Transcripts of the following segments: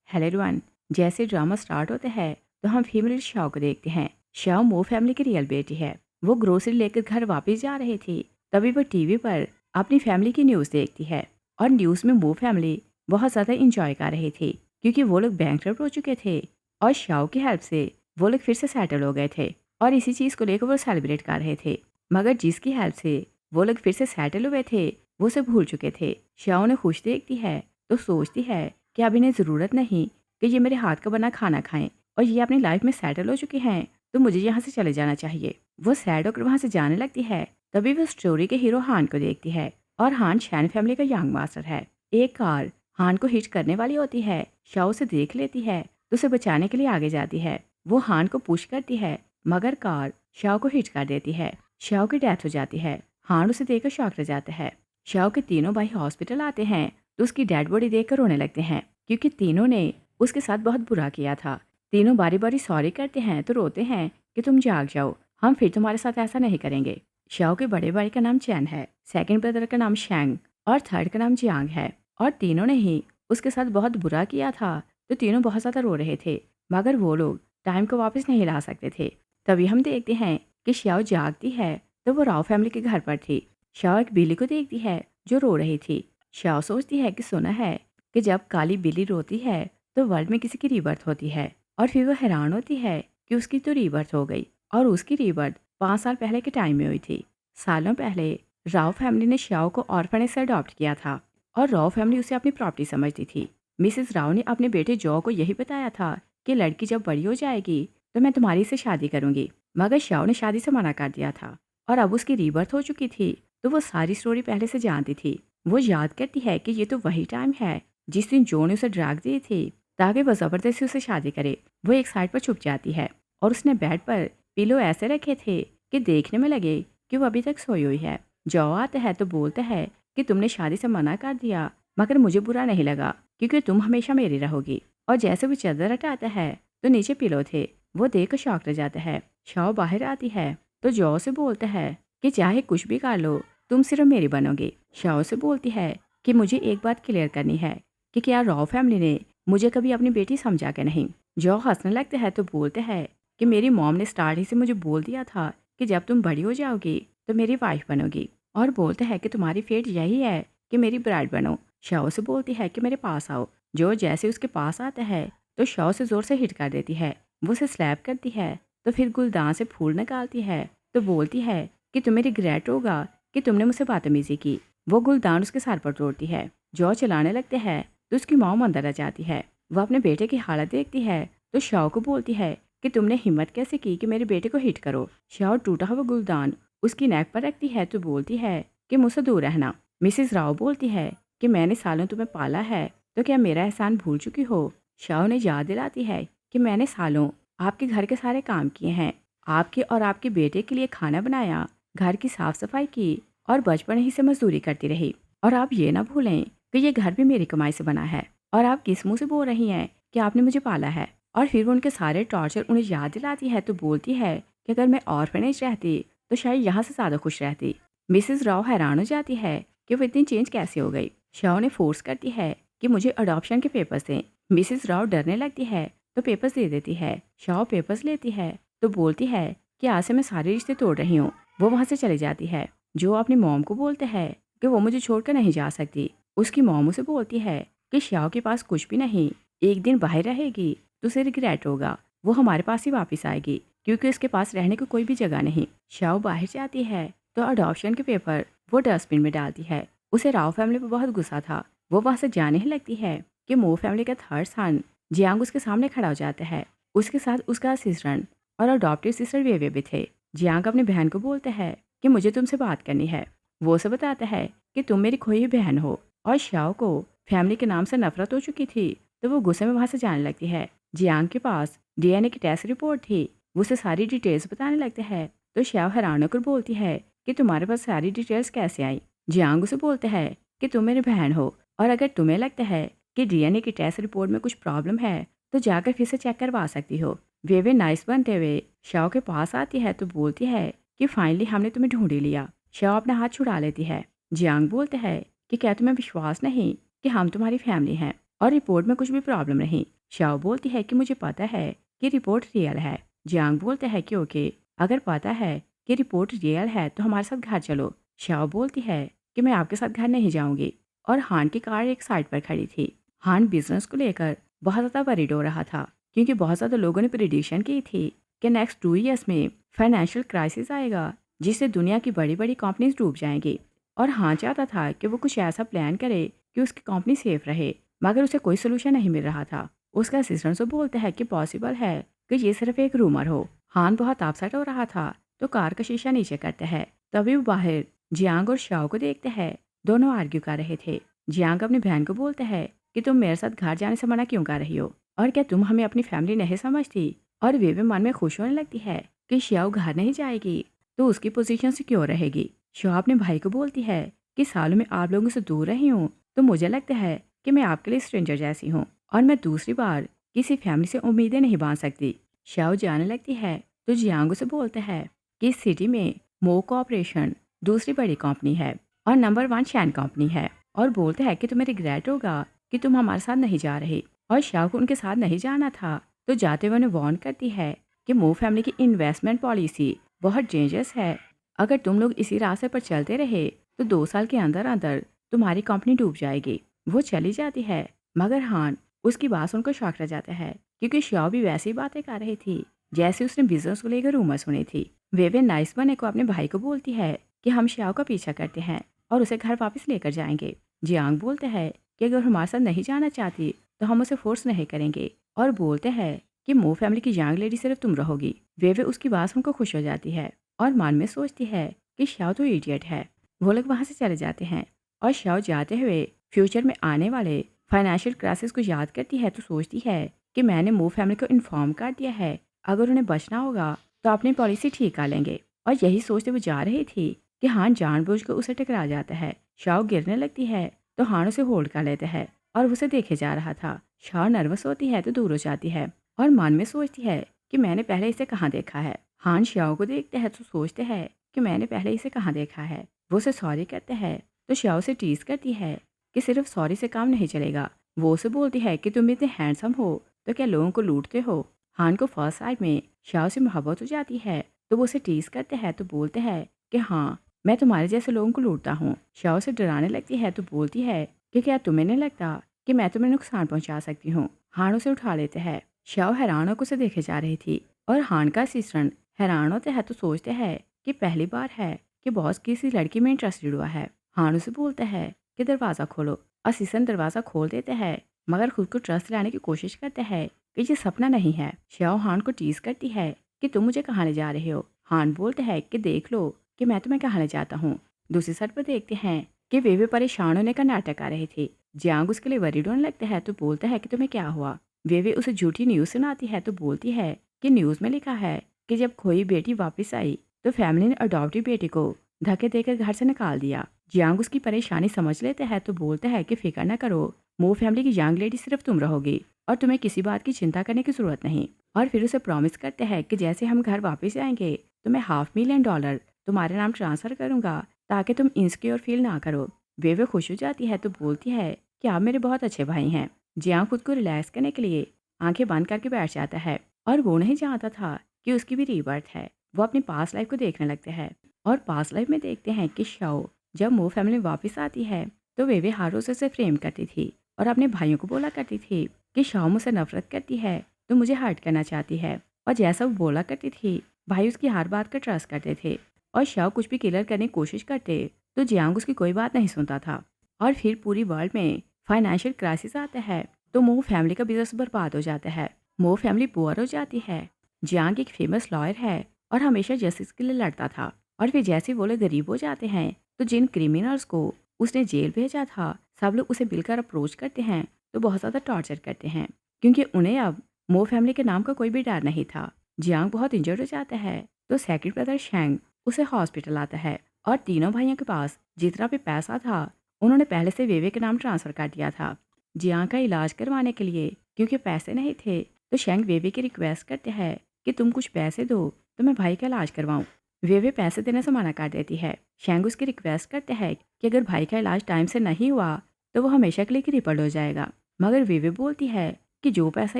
Hello everyone. जैसे drama start होता है तो हम फीमेल शाओ को देखते हैं। शाओ मो फैमिली की रियल बेटी है। वो ग्रोसरी लेकर घर वापस जा रही थी। तभी वो टीवी पर अपनी फैमिली की न्यूज़ देखती है और न्यूज़ में मो फैमिली बहुत ज़्यादा इंजॉय कर रही थी क्योंकि वो लोग बैंकरप्ट हो चुके थे और शाओ की हेल्प से वो लोग फिर से सेटल हो गए थे और इसी चीज़ को लेकर वो सेलिब्रेट कर रहे थे। मगर जिसकी हेल्प से वो लोग फिर से सेटल हुए थे वो उसे भूल चुके थे। शाओ ने खुश देखती है तो सोचती है कि अब इन्हें ज़रूरत नहीं कि ये मेरे हाथ का बना खाना खाएं और ये अपनी लाइफ में सेटल हो चुके हैं तो मुझे यहाँ से चले जाना चाहिए। वो सैड होकर वहाँ से जाने लगती है। तभी वो स्टोरी के हीरो हान को देखती है और हान शैन फैमिली का यंग मास्टर है। एक कार हान को हिट करने वाली होती है। शाओ उसे देख लेती है तो उसे बचाने के लिए आगे जाती है। वो हान को पुश करती है मगर कार शाओ को हिट कर देती है। शाओ की डेथ हो जाती है। हान उसे देखकर शॉक रह जाता है। शाओ के तीनों भाई हॉस्पिटल आते हैं तो उसकी डेड बॉडी देखकर रोने लगते हैं क्योंकि तीनों ने उसके साथ बहुत बुरा किया था। तीनों बारी बारी सॉरी करते हैं तो रोते हैं कि तुम जाग जाओ, हम फिर तुम्हारे साथ ऐसा नहीं करेंगे। शाओ के बड़े भाई का नाम चैन है, सेकंड ब्रदर का नाम शैंग और थर्ड का नाम जियांग है और तीनों ने ही उसके साथ बहुत बुरा किया था तो तीनों बहुत ज़्यादा रो रहे थे मगर वो लोग टाइम को वापस नहीं ला सकते थे। तभी हम देखते हैं कि शाओ जागती है तो वो राव फैमिली के घर पर थी। शाओ एक बिल्ली को देखती है जो रो रही थी। शाओ सोचती है कि सुना है कि जब काली बिल्ली रोती है तो वर्ल्ड में किसी की रीबर्थ होती है और फिर वो हैरान होती है कि उसकी तो रीबर्थ हो गई और उसकी रीबर्थ 5 साल पहले के टाइम में हुई थी। सालों पहले राव फैमिली ने शाओ को ऑर्फनेज से अडॉप्ट किया था और राव फैमिली उसे अपनी प्रॉपर्टी समझती थी। मिसेस राव ने अपने बेटे जॉ को यही बताया था कि लड़की जब बड़ी हो जाएगी तो मैं तुम्हारी से शादी करूंगी मगर शाओ ने शादी से मना कर दिया था और अब उसकी रीबर्थ हो चुकी थी तो वो सारी स्टोरी पहले से जानती थी। वो याद करती है कि ये तो वही टाइम है जिस दिन जो ने उसे ड्रैग दी थी ताकि वह ज़बरदस्ती उसे शादी करे। वो एक साइड पर छुप जाती है और उसने बेड पर पिलो ऐसे रखे थे कि देखने में लगे कि वो अभी तक सोई हुई है। जो आता है तो बोलता है कि तुमने शादी से मना कर दिया मगर मुझे बुरा नहीं लगा क्योंकि तुम हमेशा मेरी रहोगी। और जैसे वो चादर हटाता है तो नीचे पिलो थे। वो देख कर शौक रह जाता है। शाओ बाहर आती है तो जॉ से बोलता है कि चाहे कुछ भी कर लो तुम सिर्फ मेरी बनोगे। शाओ से बोलती है कि मुझे एक बात क्लियर करनी है कि क्या रॉ फैमिली ने मुझे कभी अपनी बेटी समझा के नहीं। जॉ हंसने लगता है तो बोलते हैं कि मेरी मॉम ने स्टार्टिंग से मुझे बोल दिया था कि जब तुम बड़ी हो जाओगी तो मेरी वाइफ बनोगी और बोलते हैं कि तुम्हारी फेट यही है कि मेरी ब्राइड बनो। शाओ से बोलती है कि मेरे पास आओ। जो जैसे उसके पास आता है तो शाओ से जोर से हिट कर देती है। वो उसे स्लैप करती है तो फिर गुलदान से फूल निकालती है तो बोलती है कि तुम्हें रिग्रेट होगा कि तुमने मुझसे बदतमीजी की। वो गुलदान उसके सर पर तोड़ती है। जॉ चलाने लगते हैं तो उसकी मॉम अंदर आ जाती है। वह अपने बेटे की हालत देखती है तो शाओ को बोलती है कि तुमने हिम्मत कैसे की कि मेरे बेटे को हिट करो। शाओ टूटा हुआ गुलदान उसकी नेक पर रखती है तो बोलती है कि मुझसे दूर रहना। मिसेस राव बोलती है कि मैंने सालों तुम्हें पाला है तो क्या मेरा एहसान भूल चुकी हो। शाओ ने याद दिलाती है कि मैंने सालों आपके घर के सारे काम किए हैं, आपके और आपके बेटे के लिए खाना बनाया, घर की साफ सफाई की और बचपन ही से मजदूरी करती रही। और आप ये ना भूलें कि ये घर भी मेरी कमाई से बना है और आप किस मुंह से बोल रही हैं कि आपने मुझे पाला है। और फिर वो उनके सारे टॉर्चर उन्हें याद दिलाती है तो बोलती है कि अगर मैं ऑर्फनेज रहती तो शायद यहाँ से ज़्यादा खुश रहती। मिसेस राव हैरान हो जाती है कि वो इतनी चेंज कैसे हो गई। शाओ ने फोर्स करती है कि मुझे अडॉप्शन के पेपर्स दें। मिसेस राव डरने लगती है तो पेपर्स दे देती है। शाओ पेपर्स लेती है तो बोलती है कि आज से मैं सारे रिश्ते तोड़ रही हूँ। वो वहाँ से चली जाती है। जो अपनी मॉम को बोलते हैं कि वो मुझे छोड़कर नहीं जा सकती। उसकी मॉम उसे बोलती है कि शाओ के पास कुछ भी नहीं, एक दिन बाहर रहेगी तो उसे रिग्रेट होगा, वो हमारे पास ही वापस आएगी क्योंकि उसके पास रहने को कोई भी जगह नहीं। शाओ बाहर जाती है तो अडॉप्शन के पेपर वो डस्टबिन में डालती है। उसे राव फैमिली पर बहुत गुस्सा था। वो वहाँ से जाने ही लगती है कि मो फैमिली का थर्ड सन जियांग उसके सामने खड़ा हो जाता है। उसके साथ उसका असिस्टेंट और अडॉप्टिव सिस्टर वेवे भी थे। जियांग अपनी बहन को बोलते हैं कि मुझे तुमसे बात करनी है। वो उसे बताता है कि तुम मेरी खोई हुई बहन हो। और शाओ को फैमिली के नाम से नफरत हो चुकी थी तो वो गुस्से में वहाँ से जाने लगती है। जियांग के पास डीएनए की टेस्ट रिपोर्ट थी। वो उसे सारी डिटेल्स बताने लगते हैं तो शाओ हैरान होकर बोलती है कि तुम्हारे पास सारी डिटेल्स कैसे आई। जियांग उसे बोलते हैं कि तुम मेरी बहन हो और अगर तुम्हें लगता है कि डीएनए की टेस्ट रिपोर्ट में कुछ प्रॉब्लम है तो जाकर फिर से चेक करवा सकती हो। वेवे नाइस बनते हुए शाओ के पास आती है तो बोलती है कि फाइनली हमने तुम्हें ढूंढ ही लिया। शाओ अपना हाथ छुड़ा लेती है। जियांग बोलते हैं कि क्या तुम्हें विश्वास नहीं कि हम तुम्हारी फैमिली हैं और रिपोर्ट में कुछ भी प्रॉब्लम नहीं। शाओ बोलती है कि मुझे पता है कि रिपोर्ट रियल है। जियांग बोलते हैं कि ओके, अगर पता है कि रिपोर्ट रियल है तो हमारे साथ घर चलो। शाओ बोलती है कि मैं आपके साथ घर नहीं जाऊंगी। और हान की कार एक साइड पर खड़ी थी। हान बिजनेस को लेकर बहुत ज़्यादा वरीड हो रहा था, क्योंकि बहुत ज़्यादा लोगों ने प्रिडिक्शन की थी कि नेक्स्ट 2 ईयर्स में फाइनेंशियल क्राइसिस आएगा, जिससे दुनिया की बड़ी बड़ी कंपनीज डूब जाएंगी। और हाँ चाहता था कि वो कुछ ऐसा प्लान करे कि उसकी कंपनी सेफ रहे, मगर उसे कोई सोल्यूशन नहीं मिल रहा था। उसका असिस्टेंट से बोलता है कि पॉसिबल है कि ये सिर्फ एक रूमर हो। हान बहुत अपसेट हो रहा था, तो कार का शीशा नीचे करते हैं। तभी वो बाहर जियांग और शाओ को देखते हैं। दोनों आर्ग्यू कर रहे थे। जियांग अपनी बहन को बोलते हैं कि तुम मेरे साथ घर जाने से मना क्यों कर रही हो, और क्या तुम हमें अपनी फैमिली नहीं समझती। और वे भी मन में खुश होने लगती है कि शाओ घर नहीं जाएगी तो उसकी पोजीशन सिक्योर रहेगी। शाओ अपने भाई को बोलती है कि सालों में आप लोगों से दूर रही हूँ, तो मुझे लगता है कि मैं आपके लिए स्ट्रेंजर जैसी हूँ, और मैं दूसरी बार किसी फैमिली से उम्मीदें नहीं बांध सकती। शाओ जाने लगती है तो जियांग से बोलते हैं कि इस सिटी में मो कॉर्पोरेशन दूसरी बड़ी कंपनी है और नंबर 1 शैन कंपनी है, और बोलते हैं कि तुम्हें रिग्रेट होगा कि तुम हमारे साथ नहीं जा रहे। और शाओ को उनके साथ नहीं जाना था, तो जाते हुए उन्हें वार्न करती है कि मो फैमिली की इन्वेस्टमेंट पॉलिसी बहुत डेंजरस है। अगर तुम लोग इसी रास्ते पर चलते रहे तो 2 साल के अंदर अंदर तुम्हारी कंपनी डूब जाएगी। वो चली जाती है, मगर हान उसकी बात सुनकर शॉक रह जाता है, क्योंकि शाओ भी वैसी बातें कर रही थी जैसे उसने बिजनेस को लेकर रूमर सुनी थी। वे नाइस बने को अपने भाई को बोलती है कि हम शाओ का पीछा करते हैं और उसे घर वापस लेकर जाएंगे। जियांग बोलते हैं कि अगर हमारे साथ नहीं जाना चाहती तो हम उसे फोर्स नहीं करेंगे, और बोलते हैं कि मो फैमिली की यंग लेडी सिर्फ तुम रहोगी। वे उसकी बात सुनकर खुश हो जाती है और मन में सोचती है कि शाओ तो इडियट है। वो लोग वहाँ से चले जाते हैं, और शाओ जाते हुए फ्यूचर में आने वाले फाइनेंशियल क्राइसिस को याद करती है तो सोचती है कि मैंने मो फैमिली को इन्फॉर्म कर दिया है, अगर उन्हें बचना होगा तो अपनी पॉलिसी ठीक कर लेंगे। और यही सोचते वो जा रही थी कि हान जानबूझकर उसे टकरा जाता है। शाओ गिरने लगती है तो हान उसे होल्ड कर लेता है और उसे देखे जा रहा था। शाओ नर्वस होती है तो दूर हो जाती है और मन में सोचती है कि मैंने पहले इसे कहाँ देखा है। हान शाओ को देखते हैं तो सोचते हैं कि मैंने पहले इसे कहाँ देखा है। वो उसे सॉरी कहते हैं तो शाओ से टीज करती है कि सिर्फ सॉरी से काम नहीं चलेगा। वो उसे बोलती है कि तुम इतने हैंडसम हो तो क्या लोगों को लूटते हो। हान को फर्स्ट साइड में शाओ से मोहब्बत हो जाती है, तो वो उसे टीज करते हैं तो बोलते हैं कि हाँ, मैं तुम्हारे जैसे लोगों को लूटता हूँ। शाओ से डराने लगती है तो बोलती है कि क्या तुम्हें नहीं लगता कि मैं तुम्हें नुकसान पहुंचा सकती हूँ। हान उसे उठा लेते हैं। शाओ हैरान होकर उसे देखे जा रही थी, और हान का असिस्टेंट हैरान होते हैं तो सोचते हैं कि पहली बार है कि बॉस किसी लड़की में इंटरेस्टेड हुआ है। हान उसे बोलता है कि दरवाज़ा खोलो। असिस्टेंट दरवाज़ा खोल देते हैं, मगर खुद को ट्रस्ट लाने की कोशिश करते हैं कि ये सपना नहीं है। शाओ हान को टीज करती है कि तुम मुझे कहाँ ले जा रहे हो। हान बोलते हैं कि देख लो कि मैं तुम्हें कहाँ ले जाता हूँ। दूसरी साइड पर देखते हैं कि वे परेशान होने का नाटक कर रहे थे। जियांग उसके लिए वरीड होने लगता है तो बोलता है कि तुम्हें क्या हुआ। वे उसे झूठी न्यूज़ सुनाती है तो बोलती है कि न्यूज़ में लिखा है कि जब खोई बेटी वापस आई तो फैमिली ने अडॉप्टिव बेटी को धक्के देकर घर से निकाल दिया। जियांग उसकी परेशानी समझ लेते हैं तो बोलते हैं कि फिक्र न करो, मो फैमिली की यंग लेडी सिर्फ तुम रहोगी और तुम्हें किसी बात की चिंता करने की जरूरत नहीं। और फिर उसे प्रॉमिस करते हैं कि जैसे हम घर वापस आएंगे तो मैं $500,000 तुम्हारे नाम ट्रांसफर करूंगा, ताकि तुम इनसिक्योर फील ना करो। वे खुश हो जाती है तो बोलती है कि आप मेरे बहुत अच्छे भाई हैं। जियांग खुद को रिलैक्स करने के लिए आंखें बंद करके बैठ जाता है, और वो नहीं जानता था कि उसकी भी रीबर्थ है। वो अपनी पास्ट लाइफ को देखने लगते हैं, और पास्ट लाइफ में देखते हैं कि शाओ जब मो फैमिली वापस आती है तो वे हर रोज उसे फ्रेम करती थी और अपने भाइयों को बोला करती थी कि शाओ मुझसे नफरत करती है तो मुझे हर्ट करना चाहती है। और जैसा वो बोला करती थी, भाई उसकी हर बात का ट्रस्ट करते थे, और शाओ कुछ भी क्लियर करने की कोशिश करते तो जियांग उसकी कोई बात नहीं सुनता था। और फिर पूरी वर्ल्ड में फाइनेंशियल क्राइसिस आता है तो मो फैमिली का बिजनेस बर्बाद हो जाता है। मो फैमिली पुअर हो जाती है। जियांग एक फेमस लॉयर है और हमेशा जस्टिस के लिए लड़ता था, और फिर जैसे वो लोग गरीब हो जाते हैं तो जिन क्रिमिनल्स को उसने जेल भेजा था सब लोग उसे मिलकर अप्रोच करते हैं तो बहुत ज़्यादा टॉर्चर करते हैं, क्योंकि उन्हें अब मो फैमिली के नाम का कोई भी डर नहीं था। जियांग बहुत इंजर्ड हो जाता है तो सेकंड ब्रदर शेंग उसे हॉस्पिटल आता है, और तीनों भाइयों के पास जितना भी पैसा था उन्होंने पहले से वेवे के नाम ट्रांसफ़र कर दिया था जियांग का इलाज करवाने के लिए। क्योंकि पैसे नहीं थे तो शेंग वेवे की रिक्वेस्ट करते हैं कि तुम कुछ पैसे दो तो मैं भाई का इलाज करवाऊँ। वे पैसे देने से मना कर देती है। शेंग उसकी रिक्वेस्ट करते हैं कि अगर भाई का इलाज टाइम से नहीं हुआ तो वो हमेशा के लिए क्रिपल्ड हो जाएगा, मगर वे बोलती है कि जो पैसा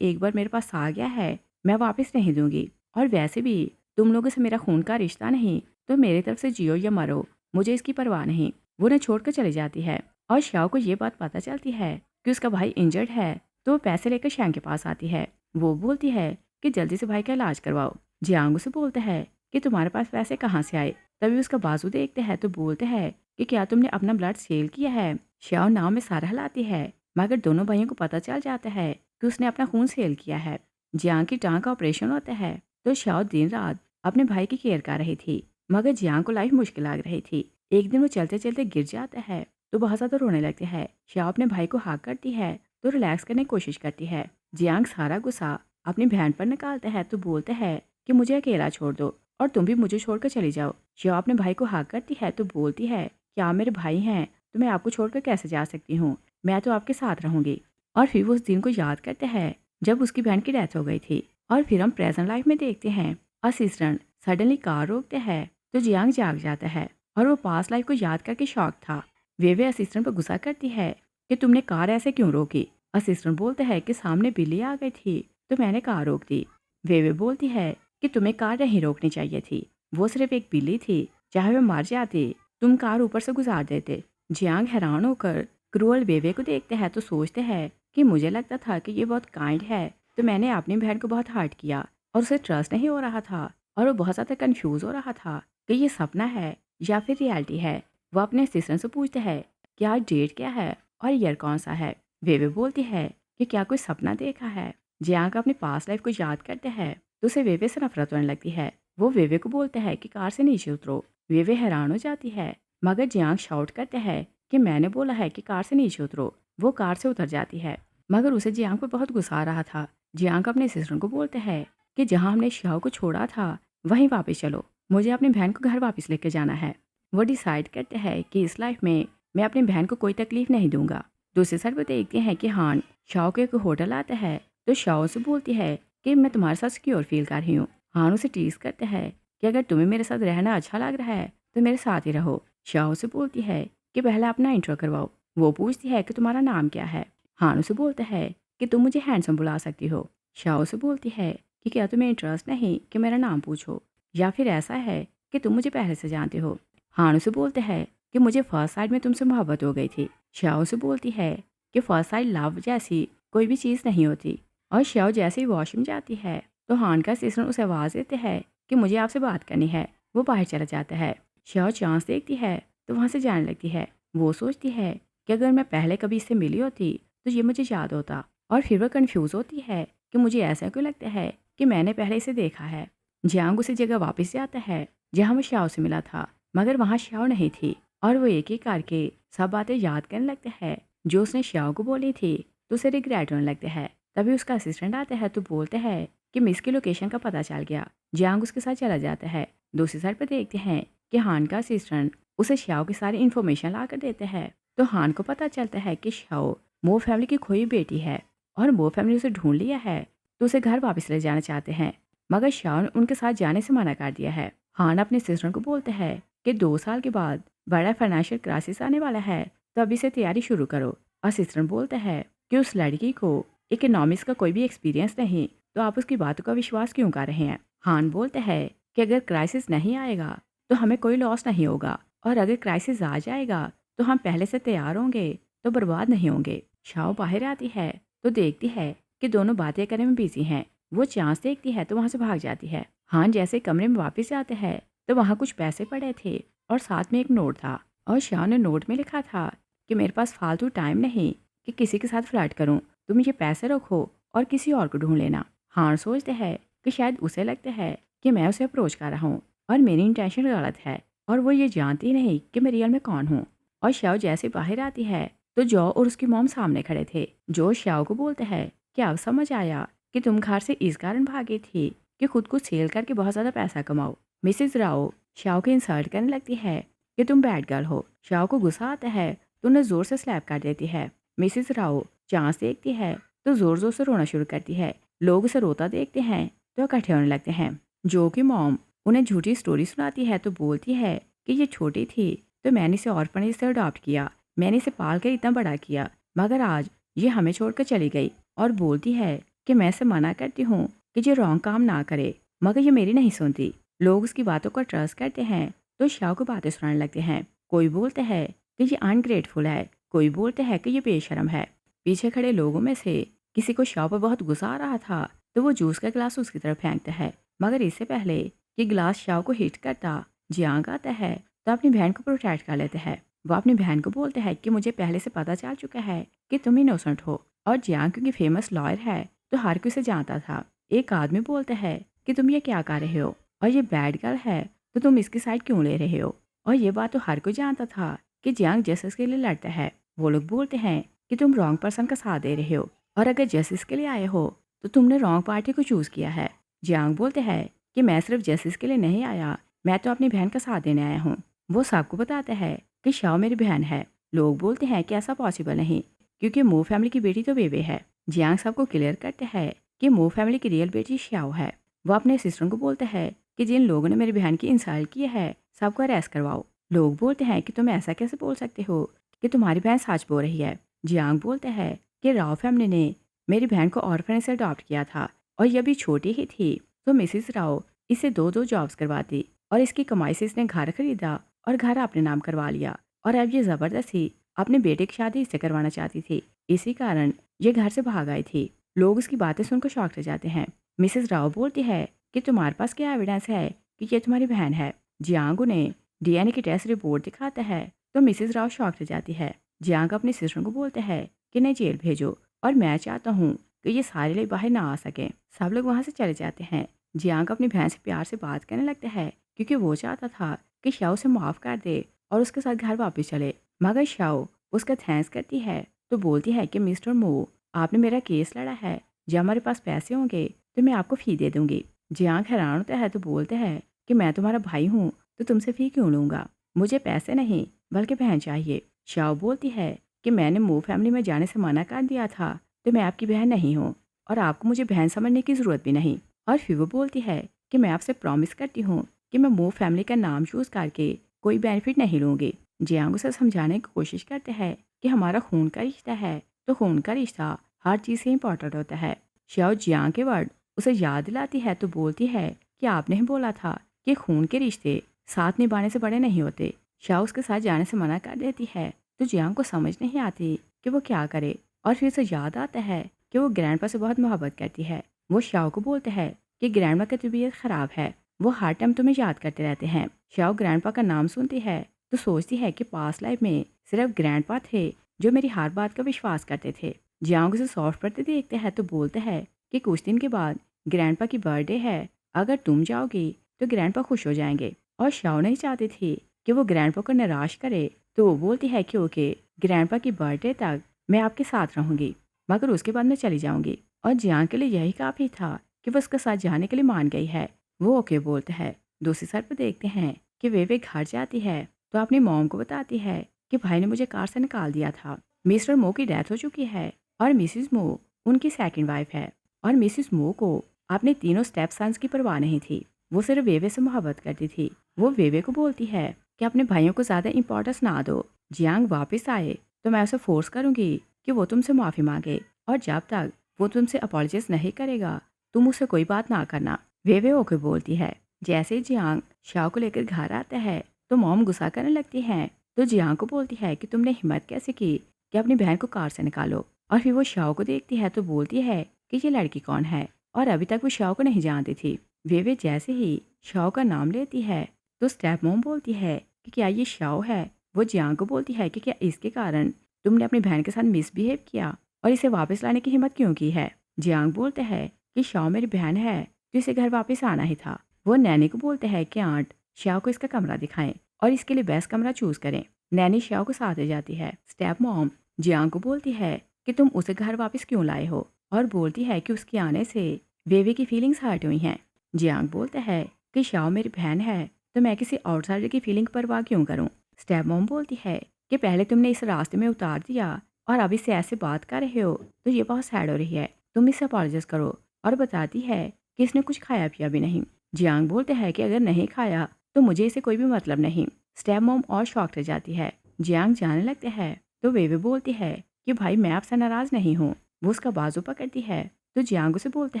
एक बार मेरे पास आ गया है मैं वापस नहीं दूंगी, और वैसे भी तुम लोगों से मेरा खून का रिश्ता नहीं, तो मेरी तरफ से जियो या मरो, मुझे इसकी परवाह नहीं। वो उन्हें छोड़कर चली जाती है और श्याओ को ये बात पता चलती है कि उसका भाई इंजर्ड है, तो वो पैसे लेकर शैंग के पास आती है। वो बोलती है कि जल्दी से भाई का इलाज करवाओ। जियांग उसे बोलता है कि तुम्हारे पास पैसे कहाँ से आए। तभी उसका बाजू देखते हैं तो बोलते हैं कि क्या तुमने अपना ब्लड सेल किया है। श्याओ नाव में सारा हिलाती है, मगर दोनों भाइयों को पता चल जाता है कि उसने अपना खून सेल किया है। जियांग की टांग का ऑपरेशन होता है, तो श्याओ दिन रात अपने भाई की केयर कर रही थी, मगर जियांग को लाइफ मुश्किल लग रही थी। एक दिन वो चलते चलते गिर जाता है, तो बहुत ज़्यादा रोने लगते हैं। श्याओ अपने भाई को हाक करती है तो रिलैक्स करने की कोशिश करती है। जियांग सारा गुस्सा अपनी बहन पर निकालता है तो बोलते हैं कि मुझे अकेला छोड़ दो और तुम भी मुझे छोड़कर चली जाओ। श्याओ अपने भाई को हाक करती है तो बोलती है कि आप मेरे भाई हैं, तो मैं आपको छोड़कर कैसे जा सकती हूँ, मैं तो आपके साथ रहूंगी। और फिर वो उस दिन को याद करते हैं जब उसकी बहन की डेथ हो गई थी। और फिर हम प्रेजेंट लाइफ में देखते हैं असिस्टेंट सडनली कार रोकते हैं तो जियांग जाग जाता है और वो पास्ट लाइफ को याद करके शॉक था। वे असिस्टेंट पर गुस्सा करती है कि तुमने कार ऐसे क्यों रोकी। असिस्टेंट बोलते हैं कि सामने बिल्ली आ गई थी तो मैंने कार रोक दी। वे बोलती है कि तुम्हें कार नहीं रोकनी चाहिए थी, वो सिर्फ एक बिल्ली थी, चाहे वो मर जाती तुम कार ऊपर से गुजार देते। जियांग हैरान होकर क्रूअल वेवे को देखते हैं तो सोचते हैं कि मुझे लगता था कि ये बहुत काइंड है, तो मैंने अपनी बहन को बहुत हर्ट किया और उसे ट्रस्ट नहीं हो रहा था और वो बहुत ज़्यादा कंफ्यूज हो रहा था कि ये सपना है या फिर रियलिटी है। वो अपने असिस्टेंट से पूछते हैं कि आज डेट क्या है और ईयर कौन सा है। वे बोलती है कि क्या कोई सपना देखा है। जियांग अपनी पास्ट लाइफ को याद करते हैं तो उसे वेवे से नफरत होने लगती है। वो वेवे को बोलते हैं कि कार से नीचे उतरो। वेवे हैरान हो जाती है, मगर जियांग शाउट करते हैं कि मैंने बोला है कि कार से नीचे उतरो। वो कार से उतर जाती है, मगर उसे जियांग पर बहुत गुस्सा आ रहा था। जियांग अपने सिस्टर को बोलते हैं कि जहाँ हमने श्याओ को छोड़ा था वहीं वापस चलो, मुझे अपनी बहन को घर वापस लेकर जाना है। वो डिसाइड करते हैं कि इस लाइफ में मैं अपनी बहन को कोई तकलीफ नहीं दूंगा। दूसरी साइड पर देखते हैं कि हान शाओ के एक होटल आता है तो शाओ से बोलती है कि मैं तुम्हारे साथ सिक्योर फील कर रही हूँ। हान उसे टीज करते हैं कि अगर तुम्हें मेरे साथ रहना अच्छा लग रहा है तो मेरे साथ ही रहो। शाओ से बोलती है कि पहले अपना इंट्रो करवाओ। वो पूछती है कि तुम्हारा नाम क्या है। हान उसे बोलता है कि तुम मुझे हैंडसम बुला सकती हो। शाओ से बोलती है कि क्या तुम्हें इंटरेस्ट नहीं कि मेरा नाम पूछो, या फिर ऐसा है कि तुम मुझे पहले से जानते हो। हान उसे बोलते हैं कि मुझे फर्स्ट साइड में तुमसे मोहब्बत हो गई थी। शाओ से बोलती है कि फर्स्ट साइड लव जैसी कोई भी चीज़ नहीं होती। और श्याओ जैसे ही वॉशरूम जाती है तो हान का असिस्टेंट उसे आवाज़ देते हैं कि मुझे आपसे बात करनी है। वो बाहर चला जाता है। श्याओ चांस देखती है तो वहाँ से जाने लगती है। वो सोचती है कि अगर मैं पहले कभी इससे मिली होती तो ये मुझे याद होता। और फिर वह कन्फ्यूज़ होती है कि मुझे ऐसा क्यों लगता है कि मैंने पहले इसे देखा है। जियांग उसी जगह वापस जाता है जहाँ वो श्याओ से मिला था, मगर वहाँ श्याओ नहीं थी। और वो एक एक करके सब बातें याद करने लगते हैं जो उसने श्याओ को बोली थी, तो उसे रिग्रेट होने लगते हैं। तभी उसका असिस्टेंट आता है तो बोलते हैं कि मिस की लोकेशन का पता चल गया। जियांग उसके साथ चला जाता है। दूसरी साइड पर देखते हैं कि हान का असिस्टेंट उसे श्याओ की सारी इन्फॉर्मेशन ला कर देते हैं। तो हान को पता चलता है कि श्याओ मो फैमिली की खोई बेटी है और मो फैमिली उसे ढूंढ लिया है, तो उसे घर वापस ले जाना चाहते हैं, मगर श्याओ ने उनके साथ जाने से मना कर दिया है। हान अपने सिस्टर को बोलते हैं कि 2 साल के बाद बड़ा फाइनेंशियल क्राइसिस आने वाला है, तो अभी से तैयारी शुरू करो। असिस्टेंट बोलते हैं कि उस लड़की को इकोनॉमिक्स का कोई भी एक्सपीरियंस नहीं, तो आप उसकी बातों का विश्वास क्यों कर रहे हैं। हान बोलते हैं कि अगर क्राइसिस नहीं आएगा तो हमें कोई लॉस नहीं होगा, और अगर क्राइसिस आ जाएगा तो हम पहले से तैयार होंगे, तो बर्बाद नहीं होंगे। शाओ बाहर आती है तो देखती है कि दोनों बातें करने में बिजी हैं। वो चांस देखती है तो वहाँ से भाग जाती है। हान जैसे कमरे में वापस जाते हैं तो वहाँ कुछ पैसे पड़े थे और साथ में एक नोट था, और शाओ ने नोट में लिखा था कि मेरे पास फालतू टाइम नहीं कि किसी के साथ फ्लर्ट करूं, तुम ये पैसे रखो और किसी और को ढूंढ लेना। हान सोचते हैं कि शायद उसे लगता है कि मैं उसे अप्रोच कर रहा हूँ और मेरी इंटेंशन गलत है, और वो ये जानती नहीं कि मैं रियल में कौन हूँ। और शाओ जैसे बाहर आती है तो जो और उसकी मॉम सामने खड़े थे। जो शाओ को बोलते हैं कि अब समझ आया कि तुम घर से इस कारण भागी थी कि खुद को सेल करके बहुत ज़्यादा पैसा कमाओ। मिसेज राओ शाओ को इंसल्ट करने लगती है कि तुम बैड गर्ल हो। शाओ को गुस्सा आता है तो उन्हें जोर से स्लैप कर देती है। मिसेज राओ चांस देखती है तो जोर जोर से रोना शुरू करती है। लोग उसे रोता देखते हैं तो इकट्ठे होने लगते हैं। जो कि मॉम उन्हें झूठी स्टोरी सुनाती है तो बोलती है कि ये छोटी थी तो मैंने इसे ऑर्फनेज से अडॉप्ट किया, मैंने इसे पाल कर इतना बड़ा किया, मगर आज ये हमें छोड़कर चली गई। और बोलती है कि मैं इसे मना करती हूँ कि जो रॉन्ग काम ना करे, मगर ये मेरी नहीं सुनती। लोग उसकी बातों को ट्रस्ट करते हैं तो शाओ को बातें सुनाने लगते हैं। कोई बोलते हैं कि ये अनग्रेटफुल है, कोई बोलते हैं कि ये बेशरम है। पीछे खड़े लोगों में से किसी को शाओ पर बहुत गुस्सा आ रहा था तो वो जूस का गिलास उसकी तरफ फेंकता है, मगर इससे पहले कि गिलास शाओ को हिट करता जियांग आता है तो अपनी बहन को प्रोटेक्ट कर लेते हैं। वो अपनी बहन को बोलते हैं कि मुझे पहले से पता चल चुका है कि तुम इनोसेंट हो, और जियांग क्योंकि फेमस लॉयर है तो हर कोई उसे जानता था। एक आदमी बोलता है कि तुम ये क्या कर रहे हो, और ये बैड गर्ल है तो तुम इसकी साइड क्यों ले रहे हो। और ये बात तो हर कोई जानता था कि जियांग जस्टिस के लिए लड़ता है। वो लोग बोलते हैं कि तुम रॉन्ग पर्सन का साथ दे रहे हो, और अगर जस्टिस के लिए आए हो तो तुमने रॉन्ग पार्टी को चूज किया है। जियांग बोलते हैं कि मैं सिर्फ जस्टिस के लिए नहीं आया, मैं तो अपनी बहन का साथ देने आया हूँ। वो सबको बताता है कि शाओ मेरी बहन है। लोग बोलते हैं कि ऐसा पॉसिबल नहीं, क्योंकि मो फैमिली की बेटी तो वेवे है। जियांग सबको क्लियर करते हैं कि मो फैमिली की रियल बेटी शाओ है। वो अपने सिस्टर को बोलते हैं कि जिन लोगों ने मेरी बहन की इंसल्ट की है सबको अरेस्ट करवाओ। लोग बोलते हैं कि तुम ऐसा कैसे बोल सकते हो कि तुम्हारी बहन सच बोल रही है। जियांग बोलते हैं कि राव फैमिली ने मेरी बहन को ऑर्फनेज से अडॉप्ट किया था, और ये भी छोटी ही थी तो मिसिस राव इसे दो दो जॉब्स करवाती, और इसकी कमाई से इसने घर खरीदा और घर अपने नाम करवा लिया, और अब ये जबरदस्ती अपने बेटे की शादी इससे करवाना चाहती थी। इसी कारण ये घर से भाग आई थी। लोग उसकी बातें सुनकर शॉक रह जाते हैं। मिसेस राव बोलती है कि तुम्हारे पास क्या एविडेंस है कि ये तुम्हारी बहन है। जियांग उन्हें डीएनए की टेस्ट रिपोर्ट दिखाता है तो मिसेस राव शॉक रह जाती है। जियांग अपनी सिस्टर को बोलते हैं कि इन्हें जेल भेजो, और मैं चाहता हूँ कि ये सारे लोग बाहर ना आ सकें। सब लोग वहाँ से चले जाते हैं। जियांग अपनी बहन से प्यार से बात करने लगता है क्योंकि वो चाहता था कि शाओ से माफ़ कर दे और उसके साथ घर वापस चले, मगर शाओ उसका थैंक्स करती है तो बोलती है कि मिस्टर मो, आपने मेरा केस लड़ा है, जब हमारे पास पैसे होंगे तो मैं आपको फ़ी दे दूंगी। जियांग हैरान होता है तो बोलते हैं कि मैं तुम्हारा भाई हूँ तो तुमसे फ़ी क्यों लूँगा, मुझे पैसे नहीं बल्कि बहन चाहिए। शाओ बोलती है कि मैंने मो फैमिली में जाने से मना कर दिया था तो मैं आपकी बहन नहीं हूँ, और आपको मुझे बहन समझने की ज़रूरत भी नहीं। और फिर वो बोलती है कि मैं आपसे प्रॉमिस करती हूँ कि मैं मो फैमिली का नाम चूज़ करके कोई बेनिफिट नहीं लूँगी। जियांग उसे समझाने की कोशिश करते हैं कि हमारा खून का रिश्ता है तो खून का रिश्ता हर चीज़ से इम्पोर्टेंट होता है। शाओ जियांग के वर्ड उसे याद दिलाती है तो बोलती है कि आपने ही बोला था कि खून के रिश्ते साथ निभाने से बड़े नहीं होते। शाओ उसके साथ जाने से मना कर देती है तो जियांग को समझ नहीं आती कि वो क्या करे, और फिर उसे याद आता है कि वो ग्रैंडपा से बहुत मोहब्बत करती है। वो शाओ को बोलते हैं कि ग्रैंडपा की तबीयत खराब है, वो हर टाइम तुम्हें याद करते रहते हैं। शाओ ग्रैंडपा का नाम सुनती है तो सोचती है कि पास्ट लाइफ में सिर्फ ग्रैंडपा थे जो मेरी हर बात का विश्वास करते थे। जियांग उसे सॉफ्ट पढ़ते देखते हैं तो बोलते हैं कि कुछ दिन के बाद ग्रैंडपा की बर्थडे है, अगर तुम जाओगी तो ग्रैंडपा खुश हो जाएंगे। और शाओ नहीं चाहती थी कि वो ग्रैंडपा को निराश करे तो वो बोलती है कि ओके, ग्रैंडपा की बर्थडे तक मैं आपके साथ रहूंगी, मगर उसके बाद मैं चली जाऊंगी। और जियांग के लिए यही काफ़ी था कि वो उसके साथ जाने के लिए मान गई है। वो ओके बोलते हैं। दूसरी साइड पर देखते हैं कि वे घर जाती है तो अपनी मॉम को बताती है कि भाई ने मुझे कार से निकाल दिया था। मिस्टर मो की डेथ हो चुकी है और मिसिस मो उनकी सेकंड वाइफ है, और मिसिस मो को अपने तीनों स्टेप सन्स की परवाह नहीं थी। वो सिर्फ वेवे से मोहब्बत करती थी। वो वेवे को बोलती है कि अपने भाइयों को ज़्यादा इंपॉर्टेंस ना दो। जियांग वापस आए तो मैं उसे फोर्स करूंगी कि वो तुमसे माफ़ी मांगे, और जब तक वो तुमसे अपॉलोजाइज नहीं करेगा तुम उससे कोई बात ना करना। वेवे होकर बोलती है। जैसे ही जियांग शाओ को लेकर घर आता है तो मॉम गुस्सा करने लगती है तो जियांग को बोलती है कि तुमने हिम्मत कैसे की कि अपनी बहन को कार से निकालो। और फिर वो शाओ को देखती है तो बोलती है कि ये लड़की कौन है, और अभी तक वो शाओ को नहीं जानती थी। वेवे जैसे ही शाओ का नाम लेती है तो स्टेप मॉम बोलती है कि क्या ये शाओ है। वो जियांग को बोलती है कि क्या इसके कारण तुमने अपनी बहन के साथ मिसबिहेव किया और इसे वापस लाने की हिम्मत क्यों की है। जियांग बोलते हैं कि शाओ मेरी बहन है तो इसे घर वापस आना ही था। वो नैनी को बोलते हैं कि आंट शाओ को इसका कमरा दिखाएं और इसके लिए बेस्ट कमरा चूज करें। नैनी शाओ को साथ ले जाती है। स्टेप मॉम जियांग को बोलती है कि तुम उसे घर वापस क्यों लाए हो, और बोलती है कि उसके आने से वेवे की फीलिंग्स हर्ट हुई हैं। जियांग बोलते हैं कि शाओ मेरी बहन है तो मैं किसी आउटसाइडर की फीलिंग पर परवाह क्यों करूं। स्टेप मॉम बोलती है कि पहले तुमने इस रास्ते में उतार दिया और अब इससे ऐसे बात कर रहे हो तो ये बहुत सैड हो रही है, तुम इससे अपॉलोजाइज करो। और बताती है कि इसने कुछ खाया पिया भी नहीं। जियांग बोलते हैं कि अगर नहीं खाया तो मुझे इसे कोई भी मतलब नहीं। स्टेप मॉम और शॉक रह जाती है। जियांग जाने लगते हैं तो वेवे बोलती है कि भाई मैं आपसे नाराज नहीं हूँ, वो उसका बाजू पकड़ती है तो जियांग उसे बोलता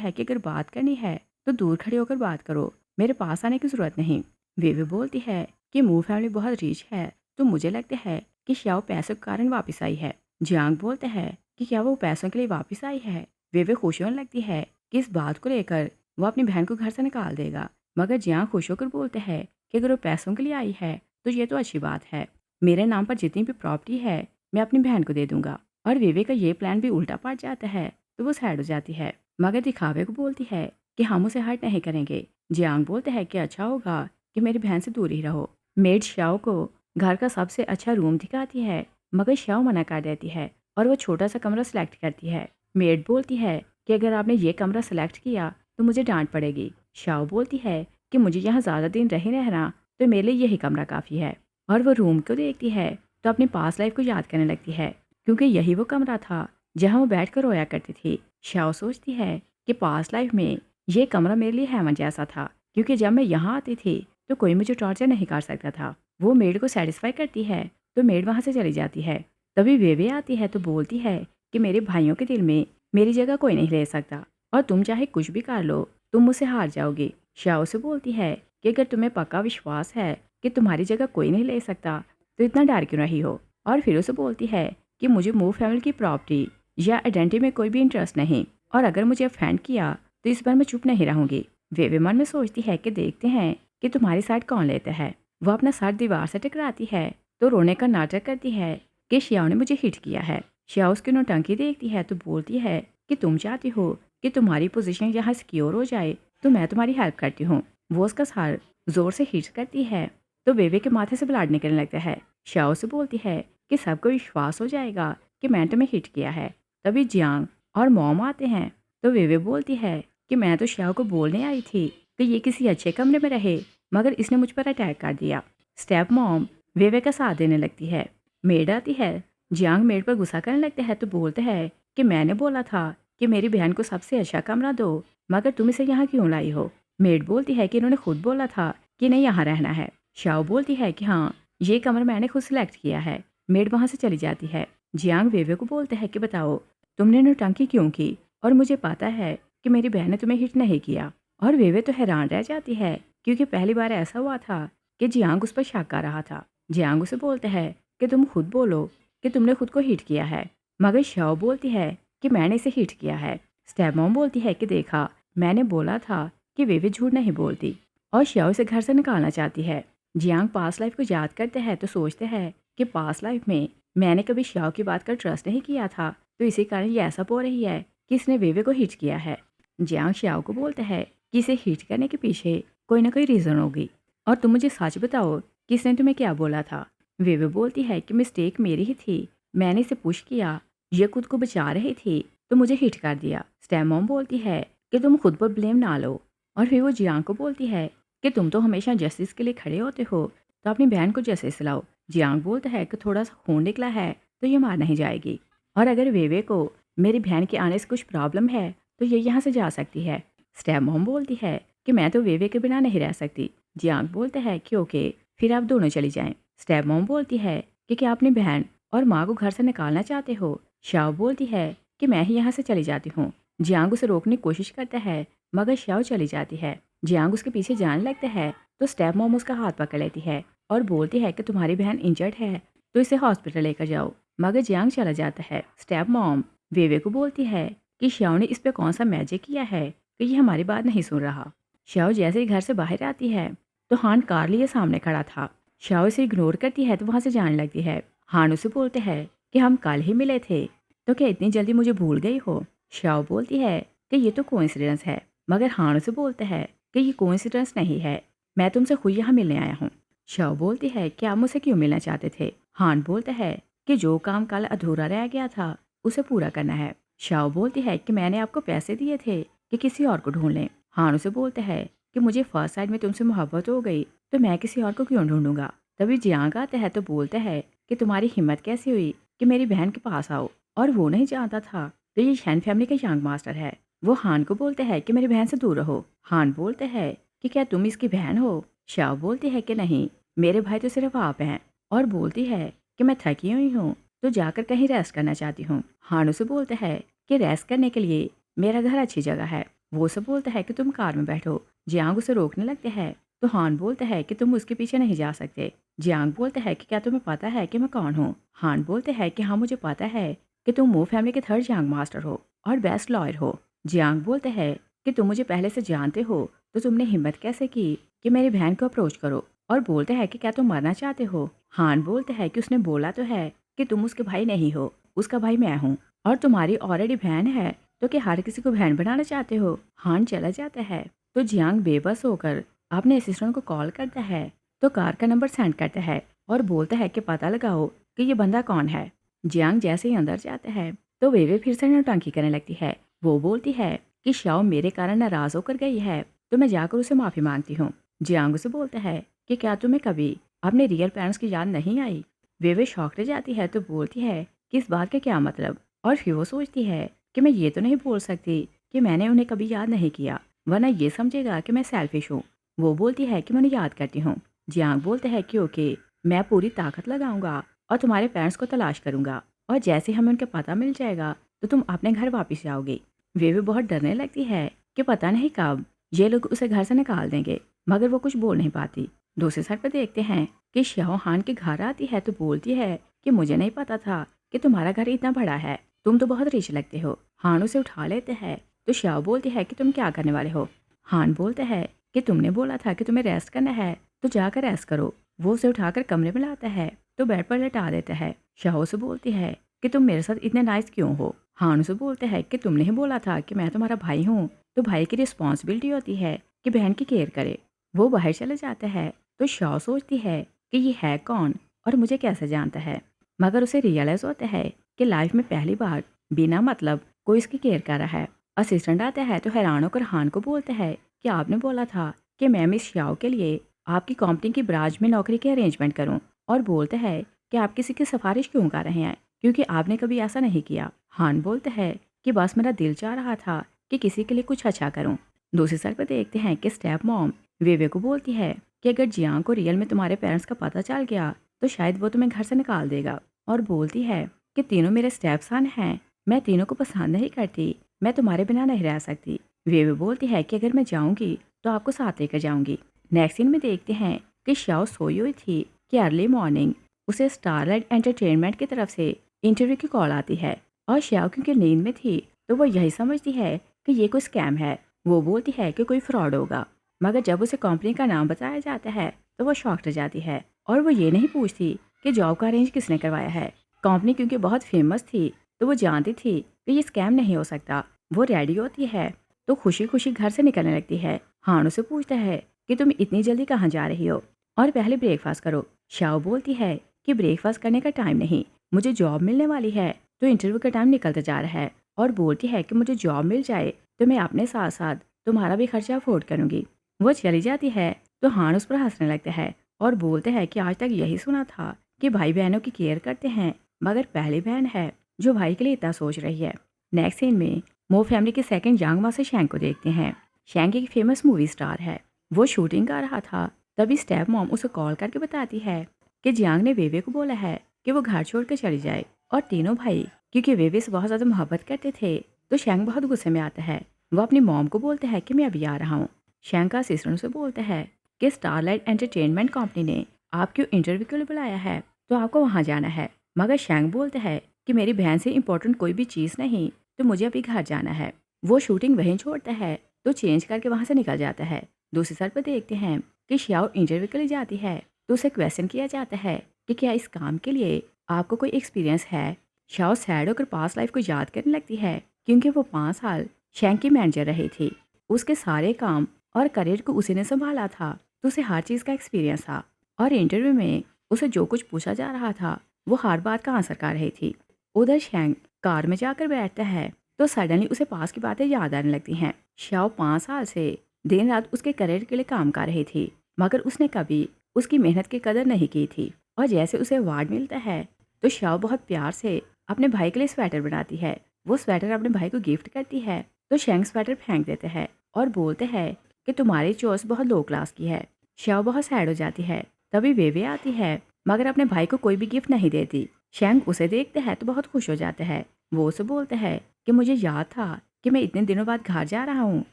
है कि अगर बात करनी है तो दूर खड़े होकर बात करो, मेरे पास आने की जरूरत नहीं। वे बोलती है कि मू फैमिली बहुत रिच है तो मुझे लगता है कि श्याओ पैसों के कारण वापस आई है। जियांग बोलते हैं कि क्या वो पैसों के लिए वापस आई है। वे खुश होने लगती है कि इस बात को लेकर वो अपनी बहन को घर से निकाल देगा। मगर जियांग खुश होकर बोलते हैं कि अगर वो पैसों के लिए आई है तो ये तो अच्छी बात है, मेरे नाम पर जितनी भी प्रॉपर्टी है मैं अपनी बहन को दे दूंगा। और विवे का ये प्लान भी उल्टा पड़ जाता है तो वो सैड हो जाती है, मगर दिखावे को बोलती है कि हम उसे हर्ट नहीं करेंगे। जियांग बोलते हैं कि अच्छा होगा कि मेरी बहन से दूर ही रहो। मेड श्याओ को घर का सबसे अच्छा रूम दिखाती है मगर श्याओ मना कर देती है और वो छोटा सा कमरा सेलेक्ट करती है। मेड बोलती है कि अगर आपने ये कमरा सेलेक्ट किया तो मुझे डांट पड़ेगी। श्याओ बोलती है कि मुझे यहाँ ज़्यादा दिन नहीं रहना तो मेरे लिए यही कमरा काफ़ी है। और वो रूम को देखती है तो अपनी पास्ट लाइफ को याद करने लगती है क्योंकि यही वो कमरा था जहाँ वो बैठ कर रोया करती थी। श्याओ सोचती है कि पास्ट लाइफ में ये कमरा मेरे लिए हेवन जैसा था क्योंकि जब मैं यहाँ आती थी तो कोई मुझे टॉर्चर नहीं कर सकता था। वो मेड को सेटिस्फाई करती है तो मेड वहाँ से चली जाती है। तभी वे आती है तो बोलती है कि मेरे भाइयों के दिल में मेरी जगह कोई नहीं ले सकता और तुम चाहे कुछ भी कर लो तुम मुझसे हार जाओगी। श्याओ से बोलती है कि अगर तुम्हें पक्का विश्वास है कि तुम्हारी जगह कोई नहीं ले सकता तो इतना डर क्यों रही हो। और फिर उसे बोलती है कि मुझे मू फैमिली की प्रॉपर्टी या आइडेंटिटी में कोई भी इंटरेस्ट नहीं और अगर मुझे ऑफेंड किया तो इस बार मैं चुप नहीं रहूंगी। वे मन में सोचती है कि देखते हैं कि तुम्हारी साइड कौन लेता है। वह अपना सर दीवार से टकराती है तो रोने का नाटक करती है कि श्याओ ने मुझे हिट किया है। श्याओ उसकी नौटंकी देखती है तो बोलती है कि तुम चाहती हो कि तुम्हारी पोजीशन यहाँ सिक्योर हो जाए तो मैं तुम्हारी हेल्प करती हूँ। वो उसका सर जोर से हिट करती है तो वेवे के माथे से ब्लड निकलने लगता है। श्याओ से बोलती है कि सबको विश्वास हो जाएगा कि मैंने तुम्हें हिट किया है। तभी जियांग और मॉम आते हैं तो वेवे बोलती है कि मैं तो श्याओ को बोलने आई थी कि ये किसी अच्छे कमरे में रहे मगर इसने मुझ पर अटैक कर दिया। स्टेप मॉम वेवे का साथ देने लगती है। मेड आती है, जियांग मेड पर गुस्सा करने लगते हैं तो बोलते हैं कि मैंने बोला था कि मेरी बहन को सबसे अच्छा कमरा दो मगर तुम इसे यहाँ क्यों लाई हो। मेड बोलती है कि इन्होंने खुद बोला था कि नहीं यहाँ रहना है। श्याओ बोलती है कि हाँ ये कमरा मैंने खुद सिलेक्ट किया है। मेड वहाँ से चली जाती है। जियांग वेवे को बोलते हैं कि बताओ तुमने नौटंकी क्यों की और मुझे पता है कि मेरी बहन ने तुम्हें हिट नहीं किया। और वेवे तो हैरान रह जाती है क्योंकि पहली बार ऐसा हुआ था कि जियांग उस पर शक कर रहा था। जियांग उसे बोलते हैं कि तुम खुद बोलो कि तुमने खुद को हिट किया है। मगर श्याओ बोलती है कि मैंने इसे हिट किया है। स्टेप मॉम बोलती है कि देखा मैंने बोला था कि वेवे झूठ नहीं बोलती और श्याओ इसे घर से निकालना चाहती है। जियांग पास्ट लाइफ को याद करते हैं तो सोचते हैं कि पास्ट लाइफ में मैंने कभी श्याओ की बात कर ट्रस्ट नहीं किया था तो इसी कारण ये ऐसा हो रही है कि इसने वेवे को हिट किया है। जियांग श्याओ को बोलते हैं कि इसे हिट करने के पीछे कोई ना कोई रीज़न होगी और तुम मुझे सच बताओ कि इसने तुम्हें क्या बोला था। वेवे बोलती है कि मिस्टेक मेरी ही थी, मैंने इसे पुश किया, ये खुद को बचा रही थी तो मुझे हिट कर दिया। स्टेप मॉम बोलती है कि तुम खुद पर ब्लेम ना लो और फिर वो जियांग को बोलती है कि तुम तो हमेशा जस्टिस के लिए खड़े होते हो तो अपनी बहन को जस्टिस दिलाओ। जियांग बोलता है कि थोड़ा सा खून निकला है तो ये मार नहीं जाएगी और अगर वेवे को मेरी बहन के आने से कुछ प्रॉब्लम है तो ये यहाँ से जा सकती है। स्टेप मॉम बोलती है कि मैं तो वेवे के बिना नहीं रह सकती। जियांग बोलते हैं कि ओके फिर आप दोनों चली जाएं। स्टेप मॉम बोलती है कि क्या अपनी बहन और माँ को घर से निकालना चाहते हो। श्याओ बोलती है कि मैं ही यहाँ से चली जाती हूँ। जियांग उसे रोकने की कोशिश करता है मगर श्याओ चली जाती है। जियांग उसके पीछे जाने लगता है तो स्टेप मॉम उसका हाथ पकड़ लेती है और बोलती है कि तुम्हारी बहन इंजर्ड है तो इसे हॉस्पिटल लेकर जाओ। मगर जियांग चला जाता है। स्टेप मॉम वेवे को बोलती है कि श्याओ ने इस पे कौन सा मैजिक किया है कि ये हमारी बात नहीं सुन रहा। श्याओ जैसे ही घर से बाहर आती है तो हान कार लिए सामने खड़ा था। श्याओ इसे इग्नोर करती है तो वहाँ से जाने लगती है। हान उसे बोलते हैं कि हम कल ही मिले थे तो क्या इतनी जल्दी मुझे भूल गई हो। श्याओ बोलती है कि ये तो कोइंसिडेंस है मगर हान उसे बोलते हैं कि ये कोइंसिडेंस नहीं है, मैं तुमसे खुद यहाँ मिलने आया हूँ। श्याओ बोलती है कि आप मुझसे क्यों मिलना चाहते थे। हान बोलता है कि जो काम कल अधूरा रह गया था उसे पूरा करना है। श्याओ बोलती है कि मैंने आपको पैसे दिए थे कि किसी और को ढूंढ लें। हान उसे बोलते हैं कि मुझे फर्स्ट साइड में तुमसे मोहब्बत हो गई तो मैं किसी और को क्यों ढूंढूंगा। तभी जियांग आता है तो बोलता है कि तुम्हारी हिम्मत कैसी हुई कि मेरी बहन के पास आओ और वो नहीं जानता था तो ये शैन फैमिली का यंग मास्टर है। वो हान को बोलते हैं कि मेरी बहन से दूर रहो। हान बोलते हैं कि क्या तुम इसकी बहन हो। श्याओ बोलती है कि नहीं, मेरे भाई तो सिर्फ आप हैं और बोलती है कि मैं थकी हुई हूँ तो जाकर कहीं रेस्ट करना चाहती हूँ। हान उसे बोलते हैं कि रेस्ट करने के लिए मेरा घर अच्छी जगह है। वो उसे बोलता है कि तुम कार में बैठो। जियांग उसे रोकने लगते हैं तो हान बोलता है कि तुम उसके पीछे नहीं जा सकते। जियांग बोलता है कि क्या तुम्हें पता है कि मैं कौन हूँ? हान बोलते हैं कि हाँ, मुझे पता है कि तुम मो फैमिली के थर्ड जियांग मास्टर हो और बेस्ट लॉयर हो। जियांग बोलते हैं कि तुम मुझे पहले से जानते हो, तो तुमने हिम्मत कैसे की कि मेरी बहन को अप्रोच करो? और बोलते हैं कि क्या तुम मरना चाहते हो? हान बोलते हैं कि उसने बोला तो है कि तुम उसके भाई नहीं हो, उसका भाई मैं हूँ। और तुम्हारी ऑलरेडी बहन है, तो क्या हर किसी को बहन बनाना चाहते हो? हान चला जाता है तो जियांग बेबस होकर अपने असिस्टेंट को कॉल करता है, तो कार का नंबर सेंड करता है और बोलता है कि पता लगाओ कि ये बंदा कौन है। जियांग जैसे ही अंदर जाता है तो वेवे फिर से नौटंकी करने लगती है। वो बोलती है कि शाओ मेरे कारण नाराज होकर गई है, तो मैं जाकर उसे माफी मांगती हूँ। जियांग उसे बोलता है कि क्या तुम्हें कभी अपने रियल पेरेंट्स की याद नहीं आई? वेवे शॉक रह जाती है तो बोलती है कि इस बात का क्या मतलब? और फिर वो सोचती है कि मैं ये तो नहीं बोल सकती कि मैंने उन्हें कभी याद नहीं किया, वरना ये समझेगा कि मैं सेल्फिश हूँ। वो बोलती है कि मैं उन्हें याद करती हूँ। जियांग बोलते हैं कि ओके, मैं पूरी ताकत लगाऊंगा और तुम्हारे पेरेंट्स को तलाश करूंगा, और जैसे हमें उनका पता मिल जाएगा तो तुम अपने घर वापस जाओगे। वे भी बहुत डरने लगती है कि पता नहीं कब ये लोग उसे घर से निकाल देंगे, मगर वो कुछ बोल नहीं पाती। दूसरे साइड पर देखते हैं कि शाओ हान के घर आती है तो बोलती है कि मुझे नहीं पता था कि तुम्हारा घर इतना बड़ा है, तुम तो बहुत रिच लगते हो। हान उसे उठा लेते हैं तो शाओ बोलती है कि तुम क्या करने वाले हो? हान बोलते हैं कि तुमने बोला था कि तुम्हें रेस्ट करना है, तो जाकर रेस्ट करो। वो उसे उठाकर कमरे में लाता है तो बेड पर लेटा देता है। शाओ से बोलती है कि तुम मेरे साथ इतने नाइस क्यों हो? हान उसे बोलते हैं कि तुमने ही बोला था कि मैं तुम्हारा भाई हूँ, तो भाई की रिस्पॉन्सिबिलिटी होती है कि बहन की केयर करे। वो बाहर चले जाते हैं तो शाओ सोचती है कि ये है कौन और मुझे कैसे जानता है, मगर उसे रियलाइज होता है कि लाइफ में पहली बार बिना मतलब कोई इसकी केयर कर रहा है। असिस्टेंट आता है तो हैरान होकर हान को बोलता है कि आपने बोला था कि मैं मिस शाओ के लिए आपकी कंपनी की ब्रांच में नौकरी के अरेंजमेंट करूं, और बोलते हैं कि आप किसी की सिफारिश क्यों कर रहे हैं, क्योंकि आपने कभी ऐसा नहीं किया। हान बोलते हैं कि बस मेरा दिल चाह रहा था कि किसी के लिए कुछ अच्छा करूं। दूसरी साइड पर देखते हैं कि स्टेप मॉम वेवे को बोलती है कि अगर जियांग को रियल में तुम्हारे पेरेंट्स का पता चल गया तो शायद वो तुम्हें घर से निकाल देगा, और बोलती है कि तीनों मेरे स्टेप सन हैं, मैं तीनों को पसंद नहीं करती, मैं तुम्हारे बिना नहीं रह सकती। वेवे बोलती है कि अगर मैं जाऊंगी तो आपको साथ लेकर जाऊंगी। नेक्स्ट सीन में देखते हैं कि शाओ सोई हुई थी कि अर्ली मॉर्निंग उसे स्टारलाइट एंटरटेनमेंट की तरफ से इंटरव्यू की कॉल आती है, और शाओ क्योंकि नींद में थी तो वो यही समझती है कि ये कोई स्कैम है। वो बोलती है कि कोई फ्रॉड होगा, मगर जब उसे कंपनी का नाम बताया जाता है तो वो शॉक रह जाती है, और वो ये नहीं पूछती कि जॉब का अरेंज किसने करवाया है। कंपनी क्योंकि बहुत फेमस थी तो वो जानती थी कि ये स्कैम नहीं हो सकता। वो रेडी होती है तो खुशी खुशी घर से निकलने लगती है। हान उसे पूछता है कि तुम इतनी जल्दी कहाँ जा रही हो, और पहले ब्रेकफास्ट करो। शाओ बोलती है कि ब्रेकफास्ट करने का टाइम नहीं, मुझे जॉब मिलने वाली है, तो इंटरव्यू का टाइम निकलता जा रहा है। और बोलती है कि मुझे जॉब मिल जाए तो मैं अपने साथ साथ तुम्हारा भी खर्चा अफोर्ड करूंगी। वो चली जाती है तो हान उस पर हंसने लगता है और बोलते हैं कि आज तक यही सुना था कि भाई बहनों की केयर करते हैं, मगर पहली बहन है जो भाई के लिए इतना सोच रही है। नेक्स्ट सीन में मो फैमिली के सेकंड यंग मास्टर शैंक को देखते हैं। शैंक एक फेमस मूवी स्टार है। वो शूटिंग कर रहा था, तभी स्टेप मॉम उसे कॉल करके बताती है कि जियांग ने वेवे को बोला है कि वो घर छोड़ कर चली जाए। और तीनों भाई क्योंकि वेवे से बहुत ज़्यादा मोहब्बत करते थे तो शैंक बहुत गुस्से में आता है। वो अपनी मॉम को बोलता है कि मैं अभी आ रहा हूँ। शैंक का असिस्टेंट से बोलता है कि स्टारलाइट एंटरटेनमेंट कंपनी ने आपको इंटरव्यू के लिए बुलाया है, तो आपको वहाँ जाना है। मगर शैंक बोलता है कि मेरी बहन से इंपॉर्टेंट कोई भी चीज़ नहीं, तो मुझे अभी घर जाना है। वो शूटिंग वहीं छोड़ता है तो चेंज करके वहाँ से निकल जाता है। दूसरी साइड पर देखते हैं कि श्याओ इंटरव्यू के लिए जाती है तो उसे क्वेश्चन किया जाता है कि क्या इस काम के लिए आपको कोई एक्सपीरियंस है। श्याओ सैड होकर पास लाइफ को याद करने लगती है, क्योंकि वो 5 साल शैंक की मैनेजर रही थी। उसके सारे काम और करियर को उसी ने संभाला था, तो उसे हर चीज़ का एक्सपीरियंस था। और इंटरव्यू में उसे जो कुछ पूछा जा रहा था वो हर बात का आंसर कर रही थी। उधर शैंक कार में जाकर बैठता है तो सडनली उसे पास की बातें याद आने लगती हैं। शाओ 5 साल से दिन रात उसके करियर के लिए काम कर रही थी, मगर उसने कभी उसकी मेहनत की कदर नहीं की थी। और जैसे उसे अवार्ड मिलता है तो शाओ बहुत प्यार से अपने भाई के लिए स्वेटर बनाती है। वो स्वेटर अपने भाई को गिफ्ट करती है तो शैंक स्वेटर फेंक देते हैं और बोलते हैं कि तुम्हारी चॉइस बहुत लो क्लास की है। शाओ बहुत सैड हो जाती है। तभी वेवे आती है, मगर अपने भाई को कोई भी गिफ्ट नहीं देती। शैंक उसे देखते हैं तो बहुत खुश हो जाता है। वो उसे बोलते हैं कि मुझे याद था कि मैं इतने दिनों बाद घर जा रहा हूँ,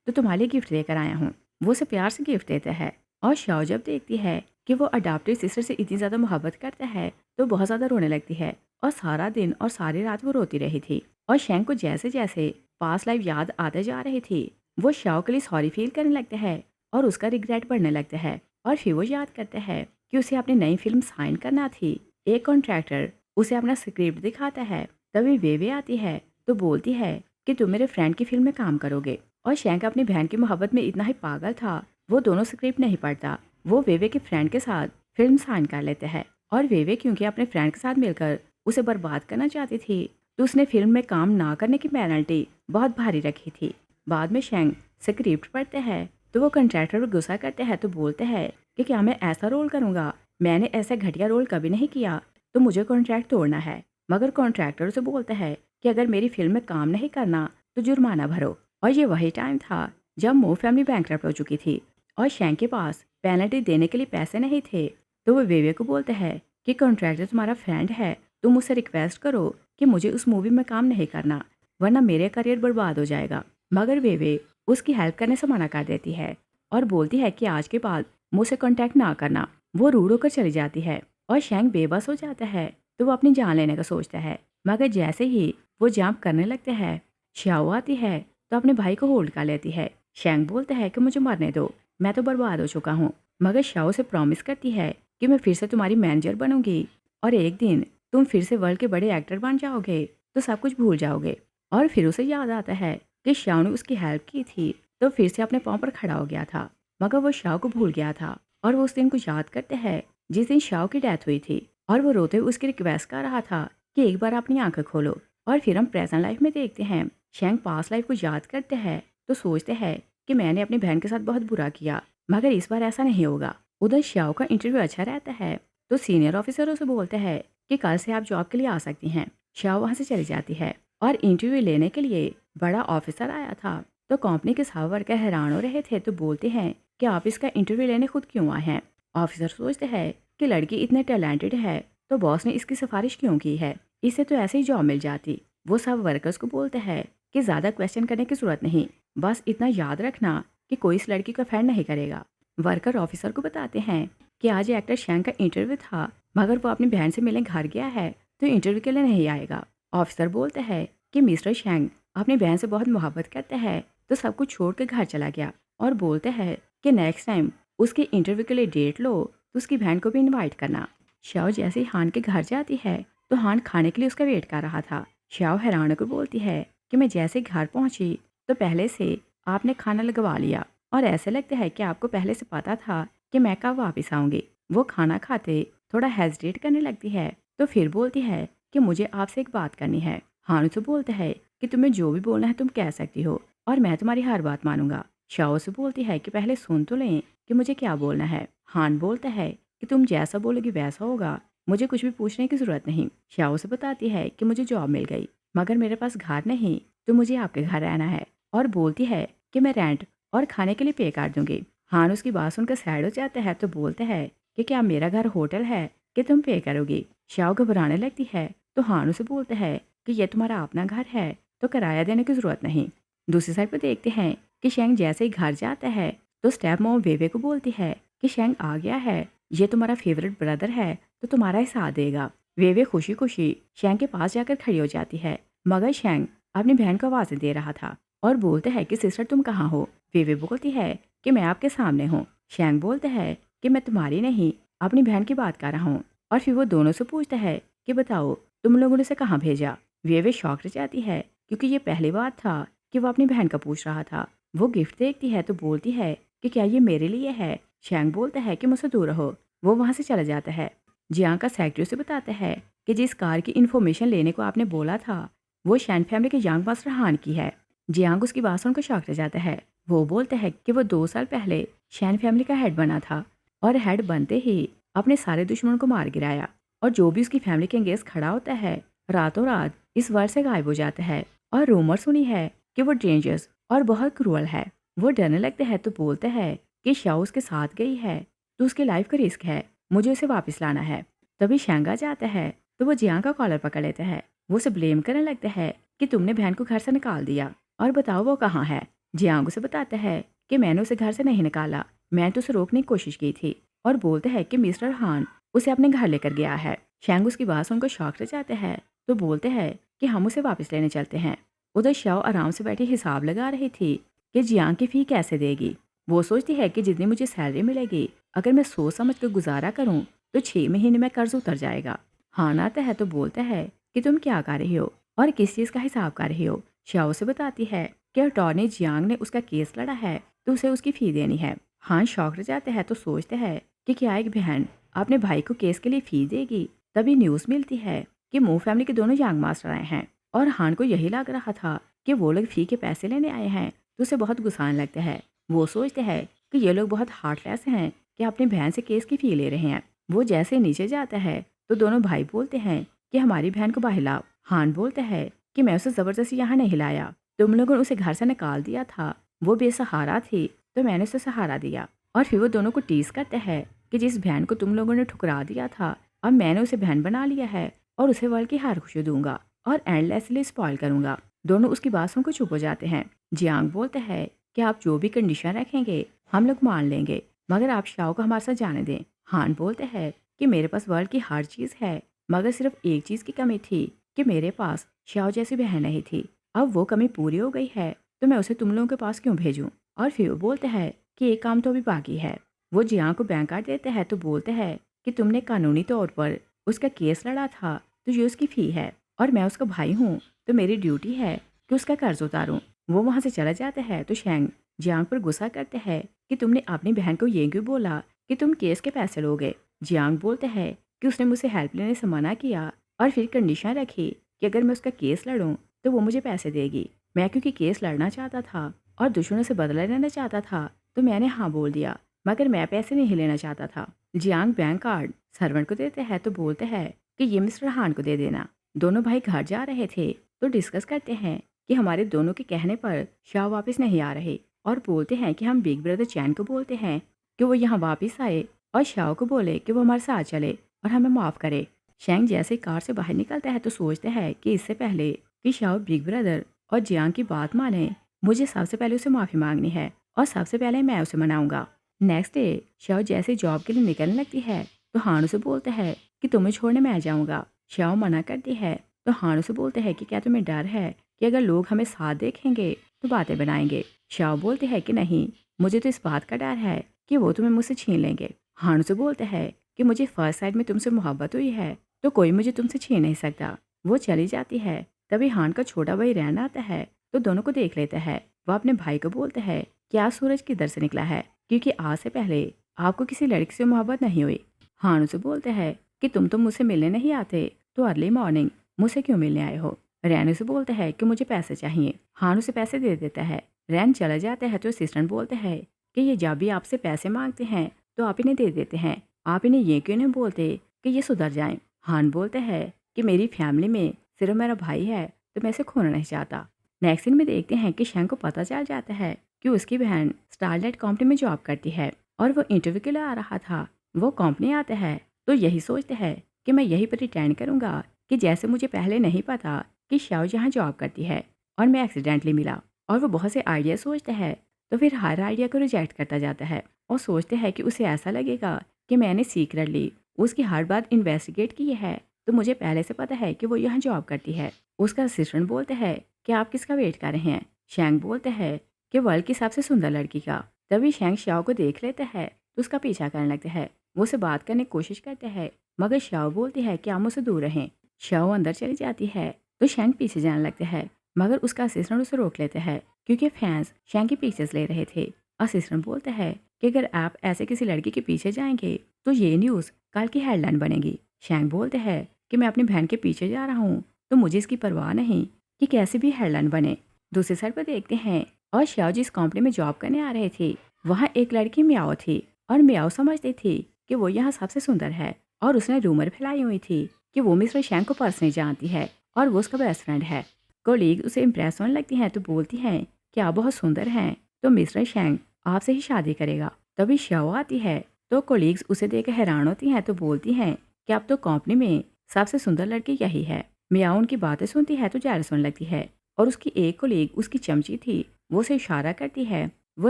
तो तुम्हारे लिए गिफ्ट लेकर आया हूँ। वो उसे प्यार से गिफ्ट देता है और शाओ जब देखती है कि वो अडॉप्टेड सिस्टर से इतनी ज़्यादा मोहब्बत करता है तो बहुत ज़्यादा रोने लगती है और सारा दिन और सारी रात वो रोती रही थी। और शेंग को जैसे जैसे पास्ट लाइफ याद आते जा रही थी वो शाओ के लिए सॉरी फील करने लगता है और उसका रिग्रेट बढ़ने लगता है। और फिर वो याद करता है कि उसे अपनी नई फिल्म साइन करना थी। एक कॉन्ट्रैक्टर उसे अपना स्क्रिप्ट दिखाता है। तभी वेवे आती है तो बोलती है कि तुम मेरे फ्रेंड की फिल्म में काम करोगे। और शैंक अपनी बहन की मोहब्बत में इतना ही पागल था वो दोनों स्क्रिप्ट नहीं पढ़ता। वो वेवे के फ्रेंड के साथ फिल्म साइन कर लेते हैं। और वेवे क्योंकि अपने फ्रेंड के साथ मिलकर उसे बर्बाद करना चाहती थी तो उसने फिल्म में काम ना करने की पेनल्टी बहुत भारी रखी थी। बाद में शैंक स्क्रिप्ट पढ़ते हैं तो वो कंट्रैक्टर पर गुस्सा करते हैं तो बोलते हैं कि क्या मैं ऐसा रोल करूँगा, मैंने ऐसा घटिया रोल कभी नहीं किया, तो मुझे कॉन्ट्रैक्ट तोड़ना है। मगर कॉन्ट्रैक्टर उसे बोलता है कि अगर मेरी फिल्म में काम नहीं करना तो जुर्माना भरो। और ये वही टाइम था जब मो फैमिली बैंकरप्ट हो चुकी थी और शैंक के पास पेनल्टी देने के लिए पैसे नहीं थे। तो वो वेवे को बोलते हैं कि कॉन्ट्रैक्टर तुम्हारा फ्रेंड है, तुम मुझसे रिक्वेस्ट करो कि मुझे उस मूवी में काम नहीं करना वरना मेरे करियर बर्बाद हो जाएगा। मगर वेवे उसकी हेल्प करने से मना कर देती है और बोलती है कि आज के बाद मुझसे कांटेक्ट ना करना। वो रूड होकर चली जाती है और शैंक बेबस हो जाता है तो वो अपनी जान लेने का सोचता है। मगर जैसे ही वो जंप करने लगते हैं श्याओ आती है तो अपने भाई को होल्ड कर लेती है। शैंक बोलता है कि मुझे मरने दो, मैं तो बर्बाद हो चुका हूँ। मगर श्याओ से प्रॉमिस करती है कि मैं फिर से तुम्हारी मैनेजर बनूंगी और एक दिन तुम फिर से वर्ल्ड के बड़े एक्टर बन जाओगे तो सब कुछ भूल जाओगे। और फिर उसे याद आता है कि श्याओ ने उसकी हेल्प की थी तो फिर से अपने पाँव पर खड़ा हो गया था। मगर वो श्याओ को भूल गया था और वो उस दिन को याद करते हैं जिस दिन श्याओ की डेथ हुई थी। और वो रोते हुए उसकी रिक्वेस्ट कर रहा था कि एक बार अपनी आंखें खोलो। और फिर हम प्रेजेंट लाइफ में देखते हैं शैंक पास्ट लाइफ को याद करते हैं तो सोचते हैं कि मैंने अपनी बहन के साथ बहुत बुरा किया मगर इस बार ऐसा नहीं होगा। उधर श्याओ का इंटरव्यू अच्छा रहता है तो सीनियर ऑफिसर उसे बोलते हैं कि कल से आप जॉब के लिए आ सकती हैं। श्याओ वहाँ से चली जाती है और इंटरव्यू लेने के लिए बड़ा ऑफिसर आया था। तो कंपनी के सब वर्कर हैरान हो रहे थे तो बोलते हैं कि आप इसका इंटरव्यू लेने खुद क्यों आए हैं। ऑफिसर सोचते हैं कि लड़की इतने टैलेंटेड है तो बॉस ने इसकी सिफारिश क्यों की है, इसे तो ऐसे ही जॉब मिल जाती। वो सब वर्कर्स को बोलते हैं कि ज़्यादा क्वेश्चन करने की ज़रूरत नहीं, बस इतना याद रखना कि कोई इस लड़की को ऑफेंड नहीं करेगा। वर्कर ऑफिसर को बताते हैं कि आज एक्टर शैंक का इंटरव्यू था मगर वो अपनी बहन से मिलने घर गया है तो इंटरव्यू के लिए नहीं आएगा। ऑफिसर बोलते हैं कि मिस्टर शैंक अपनी बहन से बहुत मोहब्बत करते हैं तो सब कुछ छोड़ कर घर चला गया और बोलते हैं कि नेक्स्ट टाइम उसके इंटरव्यू के लिए डेट लो तो उसकी बहन को भी इनवाइट करना। श्याओ जैसे ही हान के घर जाती है तो हान खाने के लिए उसका वेट कर रहा था। श्याओ हैरान होकर बोलती है कि मैं जैसे घर पहुंची तो पहले से आपने खाना लगवा लिया और ऐसे लगता है कि आपको पहले से पता था कि मैं कब वापस आऊंगी। वो खाना खाते थोड़ा हेजिटेट करने लगती है तो फिर बोलती है कि मुझे आपसे एक बात करनी है। हान उसे बोलता है कि तुम्हें जो भी बोलना है तुम कह सकती हो और मैं तुम्हारी हर बात मानूंगा। श्याओ से बोलती है कि पहले सुन तो लें कि मुझे क्या बोलना है। हान बोलता है कि तुम जैसा बोलोगी वैसा होगा, मुझे कुछ भी पूछने की जरूरत नहीं। श्याओ से बताती है कि मुझे जॉब मिल गई मगर मेरे पास घर नहीं तो मुझे आपके घर रहना है और बोलती है कि मैं रेंट और खाने के लिए पे कर दूंगी। हान उसकी बात सुनकर सैड हो जाता है तो बोलते हैं कि क्या मेरा घर होटल है कि तुम पे करोगी। श्याओ घबराने लगती है तो हान उसे बोलते हैं कि यह तुम्हारा अपना घर है तो किराया देने की जरूरत नहीं। दूसरी साइड पर देखते हैं कि शेंग जैसे ही घर जाता है तो स्टेप मॉम वेवे को बोलती है कि शेंग आ गया है, ये तुम्हारा फेवरेट ब्रदर है तो तुम्हारा ही साथ देगा। वेवे खुशी खुशी शेंग के पास जाकर खड़ी हो जाती है मगर शेंग अपनी बहन को आवाज़ दे रहा था और बोलते हैं कि सिस्टर तुम कहाँ हो। वेवे बोलती है कि मैं आपके सामने हूँ। शेंग बोलते हैं कि मैं तुम्हारी नहीं अपनी बहन की बात कर रहा हूँ। और फिर वो दोनों से पूछता है कि बताओ तुम लोगों ने उसे कहाँ भेजा। वेवे शॉक रह जाती है क्योंकि ये पहली बार था कि वो अपनी बहन का पूछ रहा था। वो गिफ्ट देखती है तो बोलती है कि क्या ये मेरे लिए है। शेंग बोलता है कि मुझसे दूर रहो। वो वहाँ से चला जाता है। जियांग का सेक्रेटरी से बताता है कि जिस कार की इन्फॉर्मेशन लेने को आपने बोला था वो शैन फैमिली के यंग मास्टर हान की है। जियांग उसकी बात सुनकर शॉक रह जाता है। वो बोलता है कि वो 2 साल पहले शैन फैमिली का हेड बना था और हेड बनते ही अपने सारे दुश्मनों को मार गिराया और जो भी उसकी फैमिली के अगेंस्ट खड़ा होता है रातों रात इस वर्ल्ड से गायब हो जाता है। और रूमर सुनी है कि वो डेंजरस और बहुत क्रूअल है। वो डरने लगते हैं तो बोलते हैं कि शाओ उसके साथ गई है तो उसकी लाइफ का रिस्क है, मुझे उसे वापस लाना है। तभी शैंगा जाता है तो वो जियांग का कॉलर पकड़ लेता है। वो उसे ब्लेम करने लगता है कि तुमने बहन को घर से निकाल दिया और बताओ वो कहाँ है। जियांग उसे बताता है कि मैंने उसे घर से नहीं निकाला, मैं तो उसे रोकने की कोशिश की थी और बोलते हैं कि मिस्टर हान उसे अपने घर लेकर गया है। शैंग उसकी बात सुनकर शौक रह जाते हैं तो बोलते हैं कि हम उसे वापस लेने चलते हैं। उधर शाओ आराम से बैठी हिसाब लगा रही थी कि जियांग की फी कैसे देगी। वो सोचती है कि जितनी मुझे सैलरी मिलेगी अगर मैं सोच समझ कर गुजारा करूं तो 6 महीने में कर्ज उतर जाएगा। हान आता है तो बोलता है कि तुम क्या कर रही हो और किस चीज़ का हिसाब कर रही हो। शाओ से बताती है कि अटॉर्नी जियांग ने उसका केस लड़ा है तो उसे उसकी फ़ी देनी है। हान शौक रह जाते हैं तो सोचते हैं कि क्या एक बहन अपने भाई को केस के लिए फ़ी देगी। तभी न्यूज़ मिलती है कि मू फैमिली के दोनों यंग मास्टर आए हैं और हान को यही लग रहा था कि वो लोग फ़ी के पैसे लेने आए हैं तो उसे बहुत गुस्सा आने लगता है। वो सोचते हैं कि ये लोग बहुत हार्टलेस हैं कि अपनी बहन से केस की फ़ी ले रहे हैं। वो जैसे नीचे जाता है तो दोनों भाई बोलते हैं कि हमारी बहन को बाहर लाओ। हान बोलता है कि मैं उसे ज़बरदस्ती यहाँ नहीं लाया, तुम लोगों ने उसे घर से निकाल दिया था, वो बेसहारा थी तो मैंने उसे सहारा दिया। और फिर वो दोनों को टीस करते हैं कि जिस बहन को तुम लोगों ने ठुकरा दिया था अब मैंने उसे बहन बना लिया है और उसे वर्ल्ड की हर खुशी दूंगा और एंडलेसली स्पॉइल करूंगा। दोनों उसकी बात सुनकर चुप हो जाते हैं। जियांग बोलता है कि आप जो भी कंडीशन रखेंगे हम लोग मान लेंगे, मगर आप शाओ को हमारे साथ जाने दें। हान बोलते हैं कि मेरे पास वर्ल्ड की हर चीज़ है मगर सिर्फ एक चीज़ की कमी थी कि मेरे पास शाओ जैसी बहन नहीं थी। अब वो कमी पूरी हो गई है तो मैं उसे तुम लोगों के पास क्यों भेजूं। और फिर वो बोलते हैं कि एक काम तो अभी बाकी है। वो जियांग को बैंक कार्ड देते हैं तो बोलते हैं कि तुमने कानूनी तौर पर उसका केस लड़ा था तो ये उसकी फ़ी है और मैं उसका भाई हूँ तो मेरी ड्यूटी है कि उसका कर्ज उतारूं। वो वहाँ से चला जाता है तो शेंग जियांग पर गुस्सा करते हैं कि तुमने अपनी बहन को ये क्यों बोला कि तुम केस के पैसे लोगे। जियांग बोलते हैं कि उसने मुझसे हेल्प लेने से मना किया और फिर कंडीशन रखी कि अगर मैं उसका केस लड़ूं तो वो मुझे पैसे देगी। मैं क्योंकि केस लड़ना चाहता था और दुश्मनों से बदला लेना चाहता था तो मैंने हाँ बोल दिया, मगर मैं पैसे नहीं लेना चाहता था। जियांग बैंक कार्ड सर्वेंट को देते हैं तो बोलते हैं कि ये मिस्टर हान को दे देना। दोनों भाई घर जा रहे थे तो डिस्कस करते हैं कि हमारे दोनों के कहने पर शाह वापस नहीं आ रहे और बोलते हैं कि हम बिग ब्रदर चैन को बोलते हैं कि वो यहाँ वापस आए और शाह को बोले कि वो हमारे साथ चले और हमें माफ़ करे। शेंग जैसे कार से बाहर निकलता है तो सोचते हैं कि इससे पहले कि शाह बिग ब्रदर और जियांग की बात माने मुझे सबसे पहले उसे माफ़ी मांगनी है और सबसे पहले मैं उसे मनाऊंगा। नेक्स्ट डे शाओ जैसे जॉब के लिए निकलने लगती है तो हान उसे बोलता है कि तुम्हें छोड़ने मैं आ जाऊंगा। शाओ मना करती है तो हान उसे बोलते हैं कि क्या तुम्हें डर है कि अगर लोग हमें साथ देखेंगे तो बातें बनाएंगे। शाओ बोलते हैं कि नहीं, मुझे तो इस बात का डर है कि वो तुम्हें मुझसे छीन लेंगे। हान उसे बोलते हैं कि मुझे फर्स्ट साइड में तुमसे मोहब्बत हुई है तो कोई मुझे तुमसे छीन नहीं सकता। वो चली जाती है। तभी हान का छोटा भाई रहना आता है तो दोनों को देख लेता है। वह अपने भाई को बोलता है कि आज सूरज किधर से निकला है, क्योंकि आज से पहले आपको किसी लड़की से मोहब्बत नहीं हुई। हान उसे बोलते हैं कि तुम तो मुझसे मिलने नहीं आते तो अर्ली मॉर्निंग मुझसे क्यों मिलने आए हो। रैन उसे बोलते हैं कि मुझे पैसे चाहिए। हान उसे पैसे दे देता है। रैन चला जाता है तो असिस्टेंट बोलते हैं कि ये जब भी आपसे पैसे मांगते हैं तो आप इन्हें दे देते हैं, आप इन्हें ये क्यों नहीं बोलते कि ये सुधर जाएं। हान बोलते हैं कि मेरी फैमिली में सिर्फ मेरा भाई है तो मैं इसे खोना नहीं चाहता। नेक्स्ट सीन में देखते हैं कि शैंग को पता चल जाता है कि उसकी बहन स्टारलाइट कंपनी में जॉब करती है और वो इंटरव्यू के लिए आ रहा था। वो कंपनी आता है तो यही सोचते हैं कि मैं यही प्रिटेंड करूंगा कि जैसे मुझे पहले नहीं पता कि शाओ यहाँ जॉब करती है और मैं एक्सीडेंटली मिला। और वो बहुत से आइडिया सोचते हैं तो फिर हर आइडिया को रिजेक्ट करता जाता है और सोचते हैं कि उसे ऐसा लगेगा कि मैंने सीक्रेटली उसकी हर बात इन्वेस्टिगेट की है तो मुझे पहले से पता है कि वो यहाँ जॉब करती है। उसका असिस्टेंट बोलते हैं कि आप किसका वेट कर रहे हैं। शैंग बोलते हैं कि वर्ल्ड की सबसे सुंदर लड़की का। तभी शैंग शाओ को देख लेता है तो उसका पीछा करने लगता है। वो उसे बात करने की कोशिश करता है मगर शाओ बोलती है कि आप मुझसे दूर रहें। शाओ अंदर चली जाती है तो शैंग पीछे जाने लगता है मगर उसका असिस्टेंट उसे रोक लेता है क्योंकि फैंस शैंग की पिक्चर्स ले रहे थे। असिस्टेंट बोलता है कि अगर आप ऐसे किसी लड़की के पीछे जाएंगे तो ये न्यूज़ कल की हेडलाइन बनेगी। शैंग बोलते हैं कि मैं अपनी बहन के पीछे जा रहा हूँ तो मुझे इसकी परवाह नहीं कि कैसे भी हेडलाइन बने। दूसरी साइड पर देखते हैं और शाओ जिस कंपनी में जॉब करने आ रहे थे वहाँ एक लड़की मियाओ थी और मियाओ समझती थी कि वो यहाँ सबसे सुंदर है और उसने रूमर फैलाई हुई थी कि वो मिस्टर शैंग को पर्सनली जानती है और वो उसका बेस्ट फ्रेंड है। कोलीग उसे इम्प्रेस होने लगती हैं तो बोलती हैं कि आप बहुत सुंदर हैं तो मिस्टर शैंग आपसे ही शादी करेगा। तभी शाओ आती है तो कोलीग्स उसे देकर हैरान होती हैं तो बोलती हैं कि अब तो कंपनी में सबसे सुंदर लड़की यही है। मियाँ उनकी बातें सुनती है तो जेलस होने लगती है और उसकी एक कोलीग उसकी चमची थी, वो उसे इशारा करती है। वो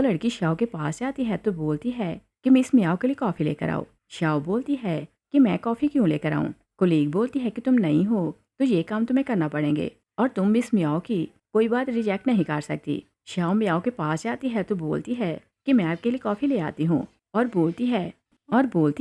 लड़की शाओ के पास जाती है तो बोलती है कि मिस मियाओ के लिए कॉफ़ी लेकर आओ। शाओ बोलती है कि मैं कॉफ़ी क्यों लेकर आऊँ। कोलीग बोलती है कि तुम नहीं हो तो ये काम तुम्हें करना पड़ेंगे और तुम मिस मियाओ की कोई बात रिजेक्ट नहीं कर सकती। शाओ मियाओ के पास जाती है तो बोलती है कि मैं आपके लिए कॉफ़ी ले आती हूँ और बोलती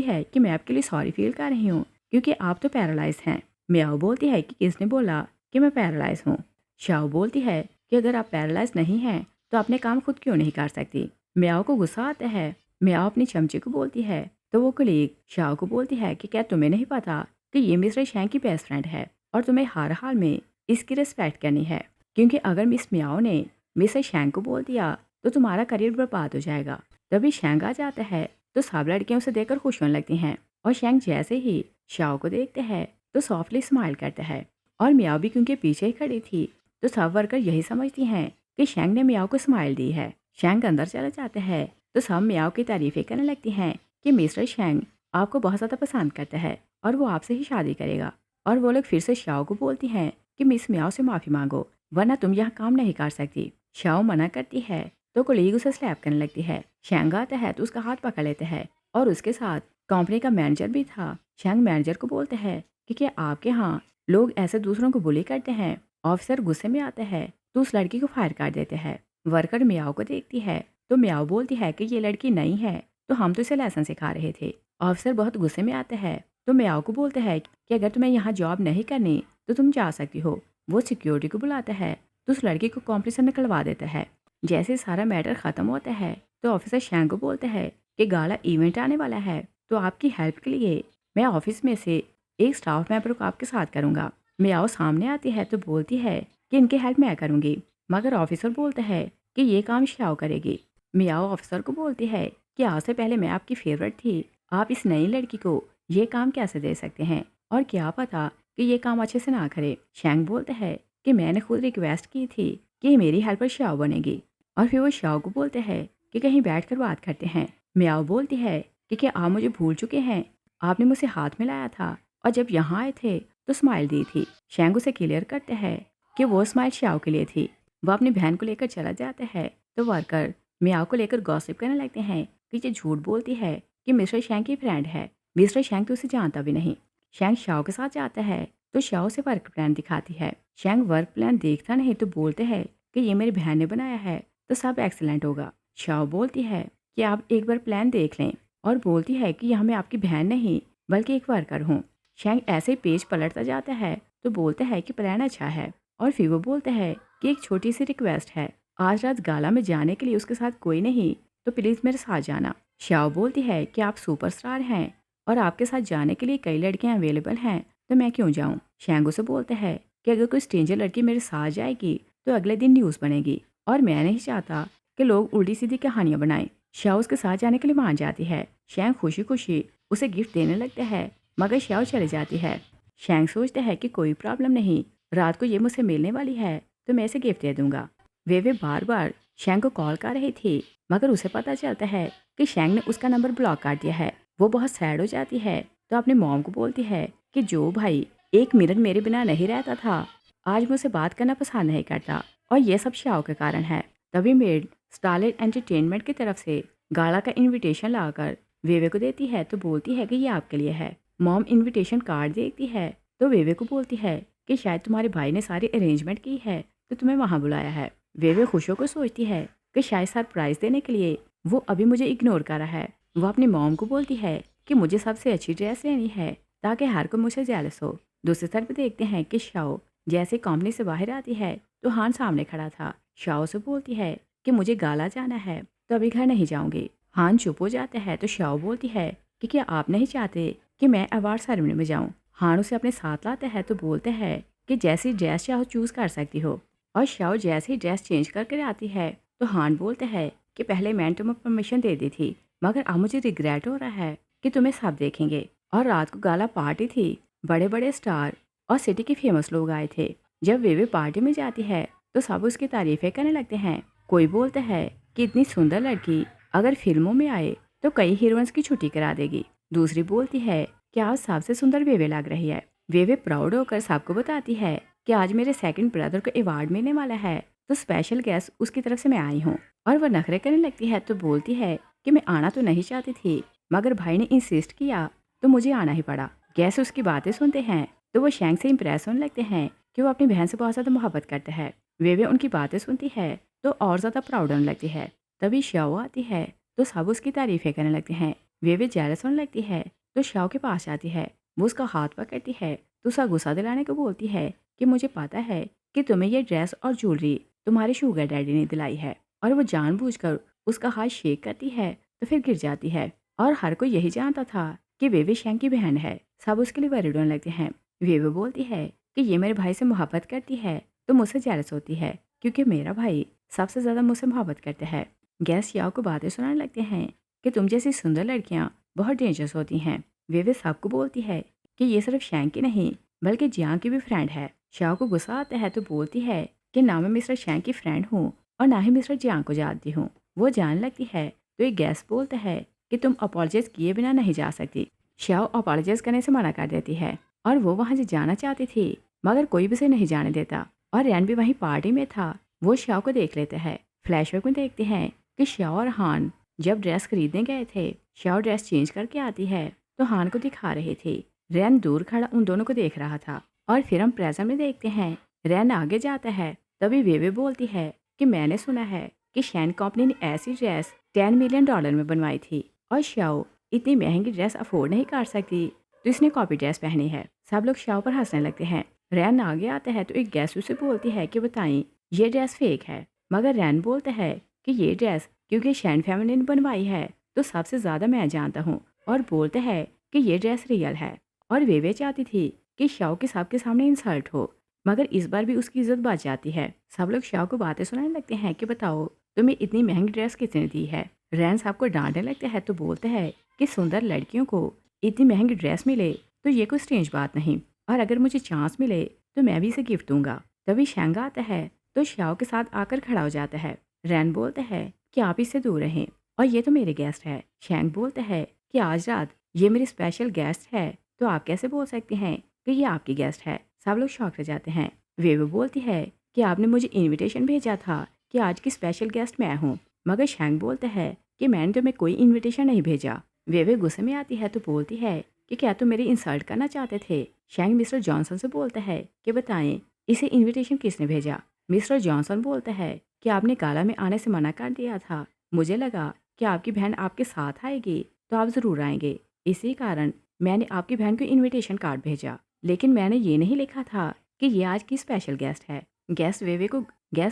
है कि मैं आपके लिए सॉरी फील कर रही हूँ क्योंकि आप तो पैरालाइज हैं। मियाओ बोलती है कि किसने बोला कि मैं पैरालाइज हूँ। शाओ बोलती है कि अगर आप पैरालाइज नहीं हैं तो अपने काम खुद क्यों नहीं कर सकती। मियाओ को गुस्सा आता है। मियाओ अपनी चमचे को बोलती है तो वो कलीग शाओ को बोलती है कि क्या तुम्हें नहीं पता कि ये मिस्टर शैंग की बेस्ट फ्रेंड है और तुम्हें हर हाल में इसकी रिस्पेक्ट करनी है, क्योंकि अगर मिस मियाओ ने मिस्टर शैंग को बोल दिया तो तुम्हारा करियर बर्बाद हो जाएगा। तभी शैंग आ जाता है तो सब लड़कियां उसे देखकर खुश होने लगती हैं और शैंग जैसे ही शाओ को देखते हैं तो सॉफ्टली स्माइल करता है और मियाओ भी क्योंकि पीछे ही खड़ी थी तो सब वर्कर यही समझती हैं कि शैंग ने मियाओ को स्माइल दी है। शैंग अंदर चला जाता है तो सब मियाओ की तारीफें करने लगती हैं कि मिस्टर शैंग आपको बहुत ज़्यादा पसंद करता है और वो आपसे ही शादी करेगा। और वो लोग फिर से शाओ को बोलती हैं कि मिस मियाओ से माफ़ी मांगो वरना तुम यहाँ काम नहीं कर सकती। शाओ मना करती है तो कोलीग उसे स्लैप करने लगती है। शैंग आता है तो उसका हाथ पकड़ लेता है और उसके साथ कंपनी का मैनेजर भी था। शैंग मैनेजर को बोलते हैं कि क्या आपके यहाँ लोग ऐसे दूसरों को बुली करते हैं। ऑफिसर गुस्से में आता है तो उस लड़की को फायर कर देते हैं। वर्कर मियाओ को देखती है तो मियाओ बोलती है कि ये लड़की नहीं है तो हम तो इसे लेसन सिखा रहे थे। ऑफिसर बहुत गुस्से में आता है तो मियाओ को बोलते हैं कि अगर तुम्हें यहाँ जॉब नहीं करनी तो तुम जा सकती हो। वो सिक्योरिटी को बुलाता है तो उस लड़की को कॉम्पिटिशन निकलवा देता है। जैसे सारा मैटर ख़त्म होता है तो ऑफिसर शैंग को बोलते हैं कि गाला इवेंट आने वाला है तो आपकी हेल्प के लिए मैं ऑफिस में से एक स्टाफ मेंबर को आपके साथ करूँगा। मियाओ सामने आती है तो बोलती है कि इनकी हेल्प मैं करूँगी, मगर ऑफिसर बोलता है कि ये काम शाओ करेगी। मियाओ ऑफिसर को बोलती है कि आज से पहले मैं आपकी फेवरेट थी, आप इस नई लड़की को ये काम कैसे दे सकते हैं और क्या पता कि ये काम अच्छे से ना करे। शैंग बोलते हैं कि मैंने खुद रिक्वेस्ट की थी कि मेरी हेल्पर शाओ बनेगी और फिर वो शाओ को बोलते हैं कि कहीं बैठकर बात करते हैं। मियाओ बोलती है कि क्या आप मुझे भूल चुके हैं, आपने मुझसे हाथ मिलाया था और जब यहाँ आए थे तो स्माइल दी थी। शैंग उसे क्लियर करते हैं कि वो स्माइल शाओ के लिए थी। वह अपनी बहन को लेकर चला जाता है तो वर्कर मियाओ को लेकर गॉसिप करने लगते हैं कि ये झूठ बोलती है कि मिस्टर शैंग की फ्रेंड है। मिस्टर शैंग तो उसे जानता भी नहीं। शैंग शाओ के साथ जाता है तो शाओ से वर्क प्लान दिखाती है। शैंग वर्क प्लान देखता नहीं तो बोलते हैं कि ये मेरी बहन ने बनाया है तो सब एक्सीलेंट होगा। शाओ बोलती है कि आप एक बार प्लान देख लें और बोलती है कि यहाँ मैं आपकी बहन नहीं बल्कि एक वर्कर हूँ। शैंग ऐसे पेज पलटता जाता है तो बोलता है कि प्लान अच्छा है और फिर वो बोलता है कि एक छोटी सी रिक्वेस्ट है, आज रात गाला में जाने के लिए उसके साथ कोई नहीं तो प्लीज़ मेरे साथ जाना। शाओ बोलती है कि आप सुपरस्टार हैं और आपके साथ जाने के लिए कई लड़कियां अवेलेबल हैं तो मैं क्यों जाऊं। शैंग उसे बोलते हैं कि अगर कोई स्ट्रेंजर लड़की मेरे साथ जाएगी तो अगले दिन न्यूज़ बनेगी और मैं नहीं चाहता कि लोग उल्टी सीधी कहानियां बनाएं। शाओ उसके साथ जाने के लिए मान जाती है। शैंग खुशी खुशी उसे गिफ्ट देने लगता है मगर शाओ चली जाती है। शैंग सोचता है कि कोई प्रॉब्लम नहीं, रात को ये मुझसे मिलने वाली है तो मैं इसे गिफ्ट दे दूंगा। वे बार बार शैंग को कॉल कर रही थी मगर उसे पता चलता है कि शैंग ने उसका नंबर ब्लॉक कर दिया है। वो बहुत सैड हो जाती है तो अपने मॉम को बोलती है कि जो भाई एक मिनट मेरे बिना नहीं रहता था आज मुझसे बात करना पसंद नहीं करता और ये सब शाओ के कारण है। तभी मेड स्टारलाइट एंटरटेनमेंट की तरफ से गाला का इनविटेशन लाकर वेवे को देती है तो बोलती है कि ये आपके लिए है। मॉम इनविटेशन कार्ड देखती है तो वेवे को बोलती है कि शायद तुम्हारे भाई ने सारी अरेंजमेंट की है तो तुम्हें वहाँ बुलाया है। वेवे खुशियों को सोचती है कि शायद सरप्राइज देने के लिए वो अभी मुझे इग्नोर कर रहा है। वो अपनी मॉम को बोलती है कि मुझे सबसे अच्छी ड्रेस लेनी है ताकि हर कोई मुझसे जेलस हो। दूसरी तरफ देखते हैं कि शाओ जैसे कंपनी से बाहर आती है तो हान सामने खड़ा था। शाओ से बोलती है कि मुझे गाला जाना है तो अभी घर नहीं जाऊंगी। हान चुप हो जाता है तो शाओ बोलती है कि क्या आप नहीं चाहते कि मैं अवार्ड सेरेमनी में जाऊं। हान उसे अपने साथ लाता है तो बोलते हैं कि जैसी ड्रेस चाहो चूज कर सकती हो और शाओ जैसे ही ड्रेस चेंज करके आती है तो हान बोलते हैं कि पहले मैंने तुम्हें परमिशन दे दी थी मगर अब मुझे रिग्रेट हो रहा है कि तुम्हें सब देखेंगे। और रात को गाला पार्टी थी, बड़े बड़े स्टार और सिटी के फेमस लोग आए थे। जब वे पार्टी में जाती है तो सब उसकी तारीफें करने लगते हैं। कोई बोलता है कि इतनी सुंदर लड़की अगर फिल्मों में आए तो कई हीरोइंस की छुट्टी करा देगी। दूसरी बोलती है कि आज सबसे सुंदर वेवे लग रही है। वे प्राउड होकर सबको बताती है कि आज मेरे सेकंड ब्रदर को अवार्ड मिलने वाला है, तो स्पेशल गेस्ट उसकी तरफ से मैं आई हूँ। और वह नखरे करने लगती है तो बोलती है कि मैं आना तो नहीं चाहती थी, मगर भाई ने इंसिस्ट किया तो मुझे आना ही पड़ा। गेस्ट उसकी बातें सुनते हैं तो वो शैंक से इम्प्रेस होने लगते हैं कि वो अपनी बहन से बहुत ज़्यादा मोहब्बत करते हैं। वे उनकी बातें सुनती है तो और ज़्यादा प्राउड होने लगती है। तभी श्याओ आती है तो सब उसकी तारीफें करने लगते हैं। वे जेलस होने लगती है तो श्याओ के पास आती है। वो उसका हाथ पकड़ती है तो उसका गुस्सा दिलाने को बोलती है कि मुझे पता है कि तुम्हें ये ड्रेस और ज्वेलरी तुम्हारे शुगर डैडी ने दिलाई है। और वो जानबूझकर उसका हाथ शेक करती है तो फिर गिर जाती है। और हर कोई यही जानता था कि वे शैंक की बहन है। सब उसके लिए वरीड होने लगते हैं। वे बोलती है कि ये मेरे भाई से मोहब्बत करती है तो मुझसे जेलस होती है, क्योंकि मेरा भाई सबसे ज़्यादा मुझसे मोहब्बत करते हैं। गेस्ट याओ को बातें सुनाने लगते हैं कि तुम जैसी सुंदर लड़कियाँ बहुत डेंजरस होती हैं। वे सबको बोलती है कि ये सिर्फ शैंक की नहीं बल्कि जियांग की भी फ्रेंड है। श्याओ को गुस्सा आता है तो बोलती है कि ना मैं मिस्टर शैंक की फ्रेंड हूँ और ना ही मिस्टर जियांग को जानती हूँ। वो जानने लगती है तो एक गेस्ट बोलता है कि तुम अपॉलोजाइज किए बिना नहीं जा सकती। श्याओ अपॉलोजाइज करने से मना कर देती है और वो वहाँ से जाना चाहती थी, मगर कोई भी उसे नहीं जाने देता। और रैन भी वहीं पार्टी में था। वो श्याओ को देख लेते हैं। फ्लैशबैक में देखते हैं कि श्याओ और हान जब ड्रेस खरीदने गए थे, श्याओ ड्रेस चेंज करके आती है तो हान को दिखा रही थी। रैन दूर खड़ा उन दोनों को देख रहा था। और फिर हम प्रेजेंट में देखते हैं, रैन आगे जाता है तभी वे बोलती है कि मैंने सुना है कि शैन कंपनी ने ऐसी ड्रेस $10 मिलियन में बनवाई थी और श्याओ इतनी महंगी ड्रेस अफोर्ड नहीं कर सकती, तो इसने कॉपी ड्रेस पहनी है। सब लोग श्याओ पर हंसने लगते हैं। रैन आगे आता है तो एक गेस्ट उसे बोलती है कि बताएं ये ड्रेस फेक है, मगर रैन बोलता है कि ये ड्रेस क्योंकि शैन फैमिली ने बनवाई है तो सबसे ज़्यादा मैं जानता हूँ, और बोलता है कि ये ड्रेस रियल है। और वे चाहती थी कि श्याओ के सबके सामने इंसल्ट हो, मगर इस बार भी उसकी इज्जत बच जाती है। सब लोग श्याओ को बातें सुनाने लगते हैं कि बताओ तुम्हें इतनी महंगी ड्रेस किसने दी है। रैन साहब को डांटने लगते हैं तो बोलते हैं कि सुंदर लड़कियों को इतनी महंगी ड्रेस मिले तो ये कोई स्ट्रेंज बात नहीं, और अगर मुझे चांस मिले तो मैं भी इसे गिफ्ट दूंगा। तभी शैंग आता है तो श्याओ के साथ आकर खड़ा हो जाता है। रैन बोलते हैं कि आप इससे दूर रहें और ये तो मेरे गेस्ट है। शैंग बोलते हैं कि आज रात ये मेरी स्पेशल गेस्ट है, तो आप कैसे बोल सकते हैं कि ये आपकी गेस्ट है। सब लोग शॉक हो जाते हैं। वे बोलती है कि आपने मुझे इनविटेशन भेजा था कि आज की स्पेशल गेस्ट मैं हूँ, मगर शैंग बोलता है कि मैंने तुम्हें कोई इनविटेशन नहीं भेजा। वे गुस्से में आती है तो बोलती है कि क्या तुम मेरी इंसल्ट करना चाहते थे। शैंग मिस्टर जॉनसन से बोलता है कि बताएं इसे इनविटेशन किसने भेजा। मिस्टर जॉनसन बोलता है कि आपने गाला में आने से मना कर दिया था। मुझे लगा कि आपकी बहन आपके साथ आएगी तो आप ज़रूर आएंगे, इसी कारण मैंने आपकी बहन को इनविटेशन कार्ड भेजा, लेकिन मैंने ये नहीं लिखा था कि ये आज की स्पेशल गेस्ट है। गेस्ट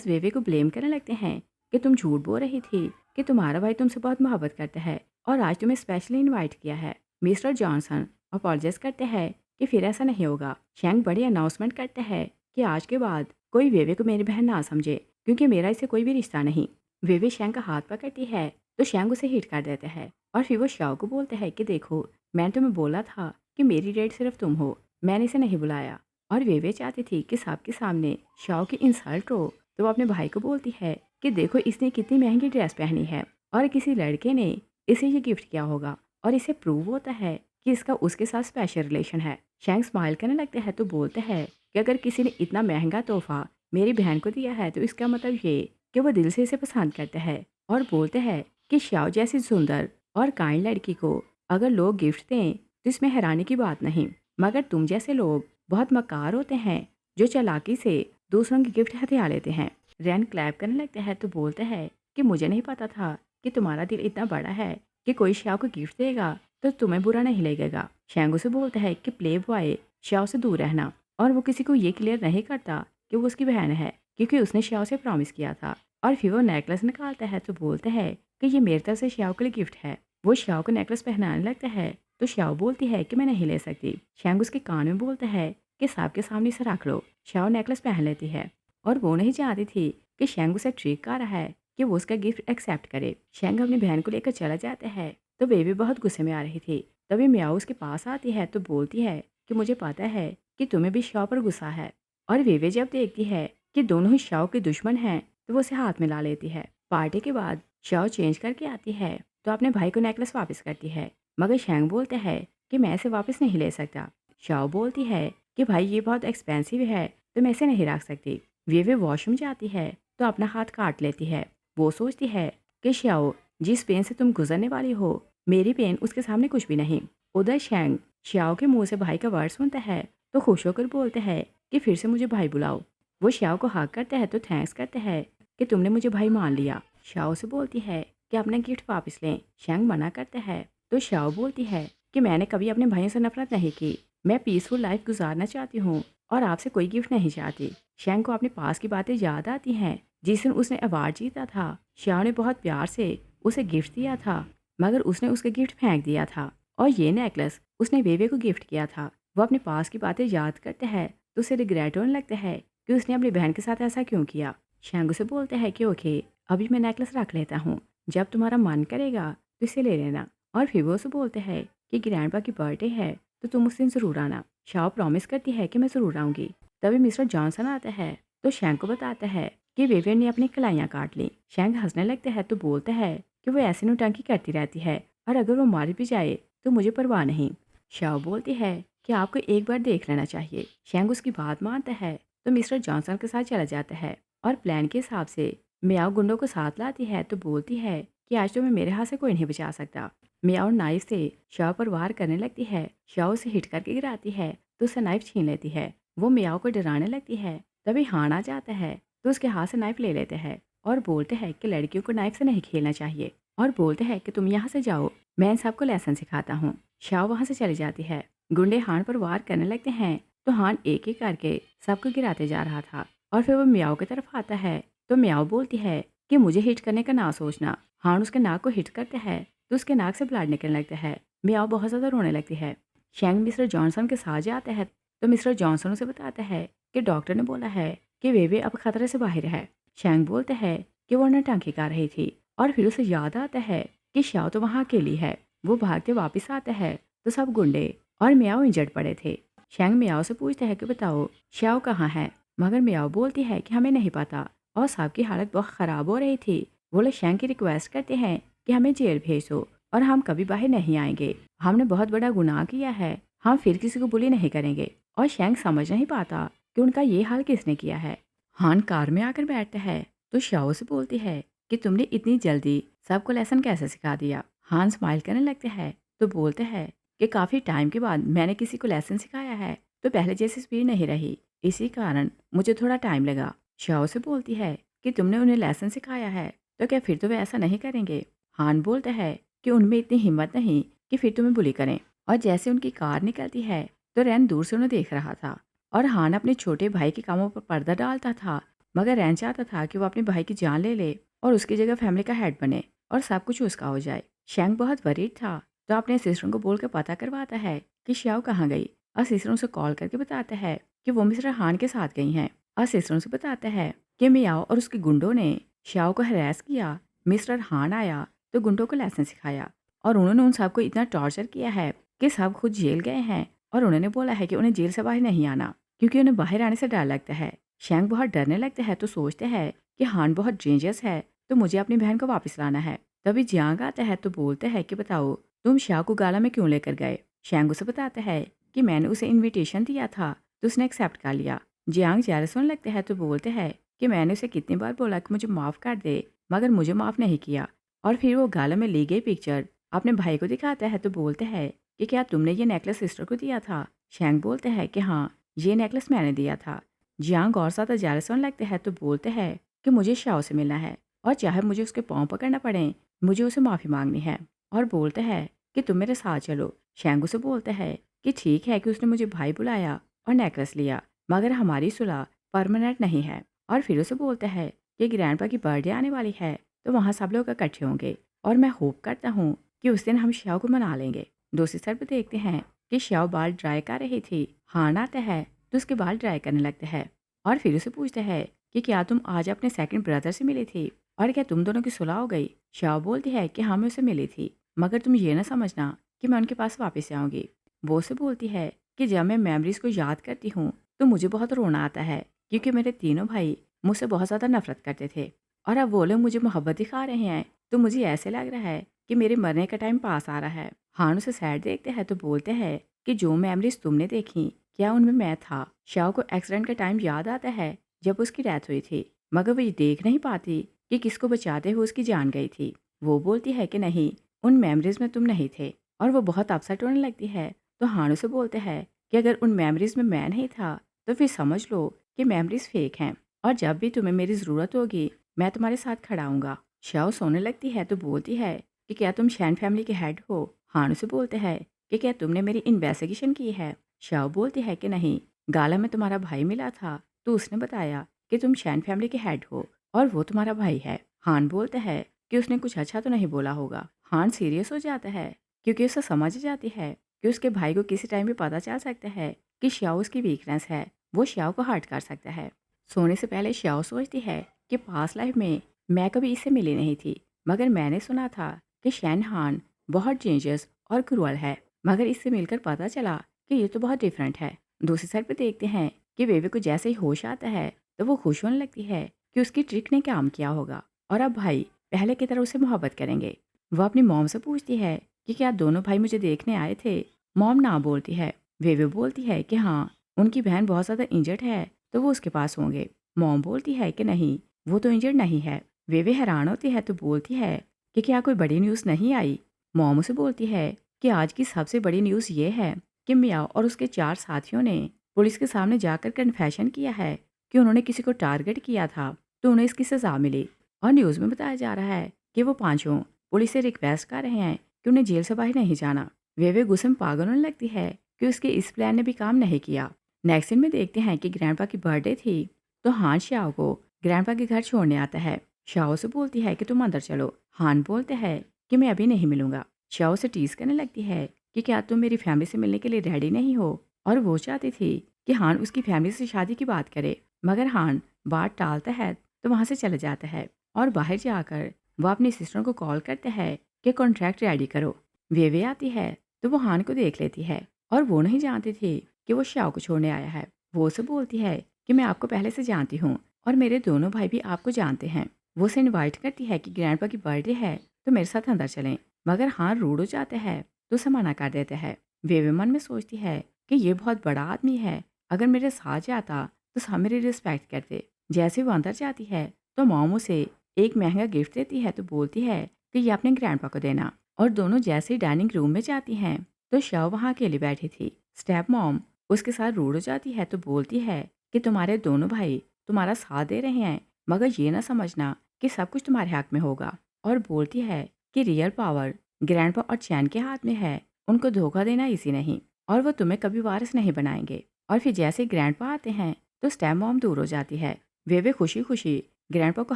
वेवे को ब्लेम करने लगते हैं कि तुम झूठ बोल रही थी कि तुम्हारा भाई तुमसे बहुत मोहब्बत करता है और आज तुम्हें स्पेशली इनवाइट किया है। मिस्टर जॉनसन अपॉलोजाइज करते हैं कि फिर ऐसा नहीं होगा। शैंग बड़ी अनाउंसमेंट करते हैं कि आज के बाद कोई वेवे को मेरी बहन ना समझे, क्योंकि मेरा इससे कोई भी रिश्ता नहीं। वेवे शैंग का हाथ पकड़ती है तो शैंग उसे हिट कर देता है। और फिर वो श्याओ को बोलता है कि देखो मैंने तुम्हें बोला था कि मेरी डेट सिर्फ तुम हो, मैंने इसे नहीं बुलाया। और वे चाहती थी कि सबके सामने श्याओ की इंसल्ट हो, तो वो अपने भाई को बोलती है कि देखो इसने कितनी महंगी ड्रेस पहनी है और किसी लड़के ने इसे ये गिफ्ट किया होगा, और इसे प्रूव होता है कि इसका उसके साथ स्पेशल रिलेशन है। शैंग स्माइल करने लगता है तो बोलते हैं कि अगर किसी ने इतना महंगा तोहफा मेरी बहन को दिया है तो इसका मतलब ये कि वो दिल से इसे पसंद करते हैं। और बोलते हैं कि श्याओ जैसी सुंदर और काइंड लड़की को अगर लोग गिफ्ट दें तो इसमें हैरानी की बात नहीं, मगर तुम जैसे लोग बहुत मक्कार होते हैं जो चालाकी से दूसरों की गिफ्ट हथिया लेते हैं। रैन क्लैप करने लगता है तो बोलता है कि मुझे नहीं पता था कि तुम्हारा दिल इतना बड़ा है कि कोई श्याओ को गिफ्ट देगा तो तुम्हें बुरा नहीं लगेगा। शैंगो से बोलता है कि प्ले बॉय श्याओ से दूर रहना, और वो किसी को ये क्लियर नहीं करता कि वो उसकी बहन है, क्योंकि उसने श्याओ से प्रॉमिस किया था। और फिर वो नेकलेस निकालता है तो बोलता है कि ये मेरी तरफ से श्याओ के लिए गिफ्ट है। वो श्याओ को नेकलेस पहनाने लगता है तो श्याओ बोलती है कि मैं नहीं ले सकती। शैंग उसके कान में बोलता है कि सबके सामने से रख लो। श्याओ नेकलेस पहन लेती है और वो नहीं चाहती थी कि शैंग उसे ट्रिक कर रहा है कि वो उसका गिफ्ट एक्सेप्ट करे। शैंग अपनी बहन को लेकर चला जाता है तो वे भी बहुत गुस्से में आ रही थी। तभी म्याओ उसके पास आती है तो बोलती है कि मुझे पता है कि तुम्हें भी श्याओ पर गुस्सा है। और वे जब देखती है कि दोनों ही श्याओ के दुश्मन हैं तो वो उसे हाथ में ला लेती है। पार्टी के बाद श्याओ चेंज करके आती है तो अपने भाई को नेकलेस वापस करती है, मगर शैंग बोलता है कि मैं इसे वापस नहीं ले सकता। श्याओ बोलती है कि भाई ये बहुत एक्सपेंसिव है, तुम ऐसे नहीं रख सकती। वे वॉशरूम जाती है तो अपना हाथ काट लेती है। वो सोचती है कि श्याओ, जिस पेन से तुम गुजरने वाली हो, मेरी पेन उसके सामने कुछ भी नहीं। उधर शैंग श्याओ के मुंह से भाई का वर्ड सुनता है तो खुश होकर बोलते हैं कि फिर से मुझे भाई बुलाओ। वो श्याओ को हक करता है तो थैंक्स करते हैं कि तुमने मुझे भाई मान लिया। श्याओ से बोलती है कि अपना गिफ्ट वापस लें। शैंग मना करता है तो श्याओ बोलती है कि मैंने कभी अपने भाइयों से नफरत नहीं की, मैं पीसफुल लाइफ गुजारना चाहती हूँ और आपसे कोई गिफ्ट नहीं चाहती। शैंग को अपने पास की बातें याद आती हैं। जिस दिन उसने अवार्ड जीता था, श्याओ ने बहुत प्यार से उसे गिफ्ट दिया था, मगर उसने उसका गिफ्ट फेंक दिया था और ये नेकलेस उसने वेवे को गिफ्ट किया था। वो अपने पास की बातें याद करते हैं तो उसे रिग्रेट होने लगता है कि उसने अपनी बहन के साथ ऐसा क्यों किया। शैंग उसे बोलते हैं कि ओके, अभी मैं नेकलेस रख लेता हूँ, जब तुम्हारा मन करेगा तो इसे ले लेना। और फिर वो उसे बोलते हैं कि ग्रैंडपा की बर्थडे है तो तुम उस दिन ज़रूर आना। शाओ प्रॉमिस करती है कि मैं ज़रूर आऊँगी। तभी मिस्टर जॉनसन आता है तो शैंग को बताता है कि वेवियन ने अपनी कलाइयाँ काट ली। शैंग हंसने लगता है तो बोलता है कि वो ऐसे नौटंकी करती रहती है और अगर वो मार भी जाए तो मुझे परवाह नहीं। शाओ बोलती है कि आपको एक बार देख लेना चाहिए। शैंग उसकी बात मानता है तो मिस्टर जॉनसन के साथ चला जाता है और प्लान के हिसाब से मियाओ गुंडों को साथ लाती है तो बोलती है कि आज तो मैं मेरे हाथ से कोई नहीं बचा सकता। मियाओ नाइफ से शाओ पर वार करने लगती है। शाओ उसे हिट करके गिराती है तो उससे नाइफ छीन लेती है। वो मियाओ को डराने लगती है। तभी हान आ जाता है तो उसके हाथ से नाइफ ले लेते हैं और बोलते हैं कि लड़कियों को नाइफ से नहीं खेलना चाहिए और बोलते हैं कि तुम यहाँ से जाओ, मैं इन सबको लेसन सिखाता हूँ। शाओ वहाँ से चली जाती है। गुंडे हान पर वार करने लगते हैं तो हान एक एक करके सबको गिराते जा रहा था और फिर वो मियाओ की तरफ आता है तो मियाओ बोलती है कि मुझे हिट करने का ना सोचना। हान उसके नाक को हिट करता है तो उसके नाक से ब्लड निकलने लगता है। मियाओ बहुत ज़्यादा रोने लगती है। शैंग मिस्टर जॉनसन के साथ जाता है तो मिस्टर जॉनसन उसे बताता है कि डॉक्टर ने बोला है कि वेवे अब खतरे से बाहर है। शैंग बोलता है कि वो नौटंकी कर रही थी और फिर उसे याद आता है कि श्याओ तो वहाँ अकेली है। वो भागते वापस आता है तो सब गुंडे और मियाओ इंजर्ड पड़े थे। शैंग मियाओ से पूछता है कि बताओ श्याओ कहाँ है, मगर मियाओ बोलती है कि हमें नहीं पता और सबकी हालत बहुत ख़राब हो रही थी। वो लोग शैंग की रिक्वेस्ट करते हैं कि हमें जेल भेज दो और हम कभी बाहर नहीं आएंगे। हमने बहुत बड़ा गुनाह किया है, हम फिर किसी को बुली नहीं करेंगे। और शैंग समझ नहीं पाता कि उनका ये हाल किसने किया है। हान कार में आकर बैठता है तो श्याओ से बोलती है कि तुमने इतनी जल्दी सबको लेसन कैसे सिखा दिया। हान स्माइल करने लगते हैं तो बोलते हैं कि काफ़ी टाइम के बाद मैंने किसी को लेसन सिखाया है तो पहले जैसी स्पीड नहीं रही, इसी कारण मुझे थोड़ा टाइम लगा। श्याओ से बोलती है कि तुमने उन्हें लेसन सिखाया है तो क्या फिर तो वे ऐसा नहीं करेंगे। हान बोलता है कि उनमें इतनी हिम्मत नहीं कि फिर तुम्हें बुली करें। और जैसे उनकी कार निकलती है तो रैन दूर से उन्हें देख रहा था और हान अपने छोटे भाई के कामों पर पर्दा डालता था, मगर रैन चाहता था कि वो अपने भाई की जान ले ले और उसकी जगह फैमिली का हेड बने और सब कुछ उसका हो जाए। शैंग बहुत वरीड था तो अपने सिस्टर को बोल कर पता करवाता है कि श्याओ कहाँ गई और सिस्टर उसे कॉल करके बताता है कि वो मिस्टर हान के साथ गई हैं और सिस्टर उसे बताता है कि मियाओ और उसके गुंडों ने श्याओ को हरास किया। मिस्टर हान आया तो गुंडों को लेसन सिखाया और उन्होंने उन सबको इतना टॉर्चर किया है कि सब खुद जेल गए हैं और उन्होंने बोला है कि उन्हें जेल से बाहर नहीं आना क्योंकि उन्हें बाहर आने से डर लगता है। शैंग बहुत डरने लगता है तो सोचते हैं कि हान बहुत डेंजरस है तो मुझे अपनी बहन को वापस लाना है। तभी जियांग आता है तो बोलते हैं कि बताओ तुम श्याओ को गाला में क्यों लेकर गए। शैंग उसे बताता है कि मैंने उसे इन्विटेशन दिया था तो उसने एक्सेप्ट कर लिया। जियांग जेलस होने लगते हैं तो बोलते हैं कि मैंने उसे कितनी बार बोला कि मुझे माफ़ कर दे, मगर मुझे माफ़ नहीं किया। और फिर वो गाला में ली गई पिक्चर अपने भाई को दिखाता है तो बोलते हैं कि क्या तुमने ये नेकलेस सिस्टर को दिया था। शैंग बोलते हैं कि हाँ, ये नेकलेस मैंने दिया था। जियांग और ज़्यादा जेलस होने लगते हैं तो बोलते हैं कि मुझे शाओ से मिलना है और चाहे मुझे उसके पाँव पकड़ना पड़े, मुझे उसे माफ़ी मांगनी है। और बोलते हैं कि तुम मेरे साथ चलो। शैंग उसे बोलते हैं कि ठीक है कि उसने मुझे भाई बुलाया और नेकलेस लिया, मगर हमारी सुलह परमानेंट नहीं है। और फिर उसे बोलते हैं कि ग्रैंडपा की बर्थडे आने वाली है तो वहाँ सब लोग इकट्ठे होंगे और मैं होप करता हूँ कि उस दिन हम श्याओ को मना लेंगे। दूसरी तरफ देखते हैं कि श्याओ बाल ड्राई कर रही थी। हान आता है तो उसके बाल ड्राई करने लगते हैं और फिर उसे पूछते हैं कि क्या तुम आज अपने सेकंड ब्रदर से मिली थी और क्या तुम दोनों की सुलह हो गई। श्याओ बोलती है कि हाँ, मैं उससे मिली थी, मगर तुम ये ना समझना कि मैं उनके पास वापस आऊँगी। वो उसे बोलती है कि जब मैं मेमोरीज को याद करती हूँ तो मुझे बहुत रोना आता है क्योंकि मेरे तीनों भाई मुझसे बहुत ज़्यादा नफरत करते थे और अब वो लोग मुझे मोहब्बत दिखा रहे हैं तो मुझे ऐसे लग रहा है कि मेरे मरने का टाइम पास आ रहा है। हान उसे सैड देखते हैं तो बोलते हैं कि जो मेमोरीज तुमने देखी क्या उनमें मैं था? शाओ को एक्सीडेंट का टाइम याद आता है जब उसकी डेथ हुई थी, मगर वो ये देख नहीं पाती कि किसको बचाते हुए उसकी जान गई थी। वो बोलती है कि नहीं, उन मेमोरीज में तुम नहीं थे, और वो बहुत अपसेट होने लगती है। तो हान उसे बोलते हैं कि अगर उन मेमोरीज में मैं नहीं था तो फिर समझ लो कि मेमोरीज फेक हैं, और जब भी तुम्हें मेरी ज़रूरत होगी मैं तुम्हारे साथ खड़ा हूँगा। शाओ सोने लगती है तो बोलती है कि क्या तुम शैन फैमिली के हेड हो? हान उसे बोलते हैं कि क्या तुमने मेरी इन्वेस्टिगेशन की है? शाओ बोलती है कि नहीं, गाला में तुम्हारा भाई मिला था तो उसने बताया कि तुम शैन फैमिली के हेड हो और वो तुम्हारा भाई है। हान बोलता है कि उसने कुछ अच्छा तो नहीं बोला होगा। हान सीरियस हो जाता है क्योंकि उसे समझ जाती है कि उसके भाई को किसी टाइम भी पता चल सकता है कि श्याओ उसकी वीकनेस है, वो श्याओ को हर्ट कर सकता है। सोने से पहले श्याओ सोचती है कि पास्ट लाइफ में मैं कभी इससे मिली नहीं थी, मगर मैंने सुना था कि शैन हान बहुत डेंजरस और क्रूअल है, मगर इससे मिलकर पता चला कि ये तो बहुत डिफरेंट है। दूसरी साइड पे देखते हैं कि बेबी को जैसे ही होश आता है तो वो खुश होने लगती है कि उसकी ट्रिक ने काम किया होगा और अब भाई पहले की तरह उसे मोहब्बत करेंगे। वो अपनी मॉम से पूछती है कि क्या दोनों भाई मुझे देखने आए थे? मॉम ना बोलती है। वे बोलती है कि हाँ, उनकी बहन बहुत ज़्यादा इंजर्ड है तो वो उसके पास होंगे। मॉम बोलती है कि नहीं, वो तो इंजर्ड नहीं है। वे हैरान होती है तो बोलती है कि क्या कोई बड़ी न्यूज़ नहीं आई? मॉम उसे बोलती है कि आज की सबसे बड़ी न्यूज़ ये है कि मियाँ और उसके 4 साथियों ने पुलिस के सामने जाकर कन्फेशन किया है कि उन्होंने किसी को टारगेट किया था तो उन्हें इसकी सज़ा मिली। और न्यूज़ में बताया जा रहा है कि वो पाँचों पुलिस से रिक्वेस्ट कर रहे हैं कि उन्हें जेल से बाहर नहीं जाना। वे गुस्से में पागल होने लगती है कि उसके इस प्लान ने भी काम नहीं किया। नेक्स्ट सीन में देखते हैं कि ग्रैंडपा की बर्थडे थी तो हान श्याओ को ग्रैंडपा के घर छोड़ने आता है। श्याओ से बोलती है कि तुम अंदर चलो। हान बोलते हैं कि मैं अभी नहीं मिलूंगा। श्याओ से टीज करने लगती है कि क्या तुम मेरी फैमिली से मिलने के लिए रेडी नहीं हो, और वो चाहती थी कि हान उसकी फैमिली से शादी की बात करे, मगर हान बात टालता है तो वहां से चले जाता है और बाहर जाकर वह अपनी सिस्टर को कॉल करता है कि कॉन्ट्रैक्ट रेडी करो। वे आती है तो वो हान को देख लेती है और वो नहीं जानती थी कि वो श्याओ को छोड़ने आया है। वो उसे बोलती है कि मैं आपको पहले से जानती हूँ और मेरे दोनों भाई भी आपको जानते हैं। वो उसे इनवाइट करती है कि ग्रैंडपा की बर्थडे है तो मेरे साथ अंदर चलें, मगर हान रूड हो जाता है तो उसे मना कर देता है। वे मन में सोचती है कि ये बहुत बड़ा आदमी है, अगर मेरे साथ जाता तो सब मेरी रिस्पेक्ट करते। जैसे वो अंदर जाती है तो मॉम उसे एक महंगा गिफ्ट देती है तो बोलती है कि ये अपने ग्रैंडपा को देना। और दोनों जैसे ही डाइनिंग रूम में जाती हैं तो शव वहाँ अकेली बैठी थी। स्टेप मॉम उसके साथ रूड हो जाती है तो बोलती है कि तुम्हारे दोनों भाई तुम्हारा साथ दे रहे हैं, मगर ये ना समझना कि सब कुछ तुम्हारे हक में होगा। और बोलती है कि रियल पावर ग्रैंडपा और चैन के हाथ में है, उनको धोखा देना इजी नहीं और वो तुम्हें कभी वारिस नहीं बनाएंगे। और फिर जैसे ग्रैंडपा आते हैं तो स्टेप मॉम दूर हो जाती है। वे खुशी खुशी ग्रैंडपा को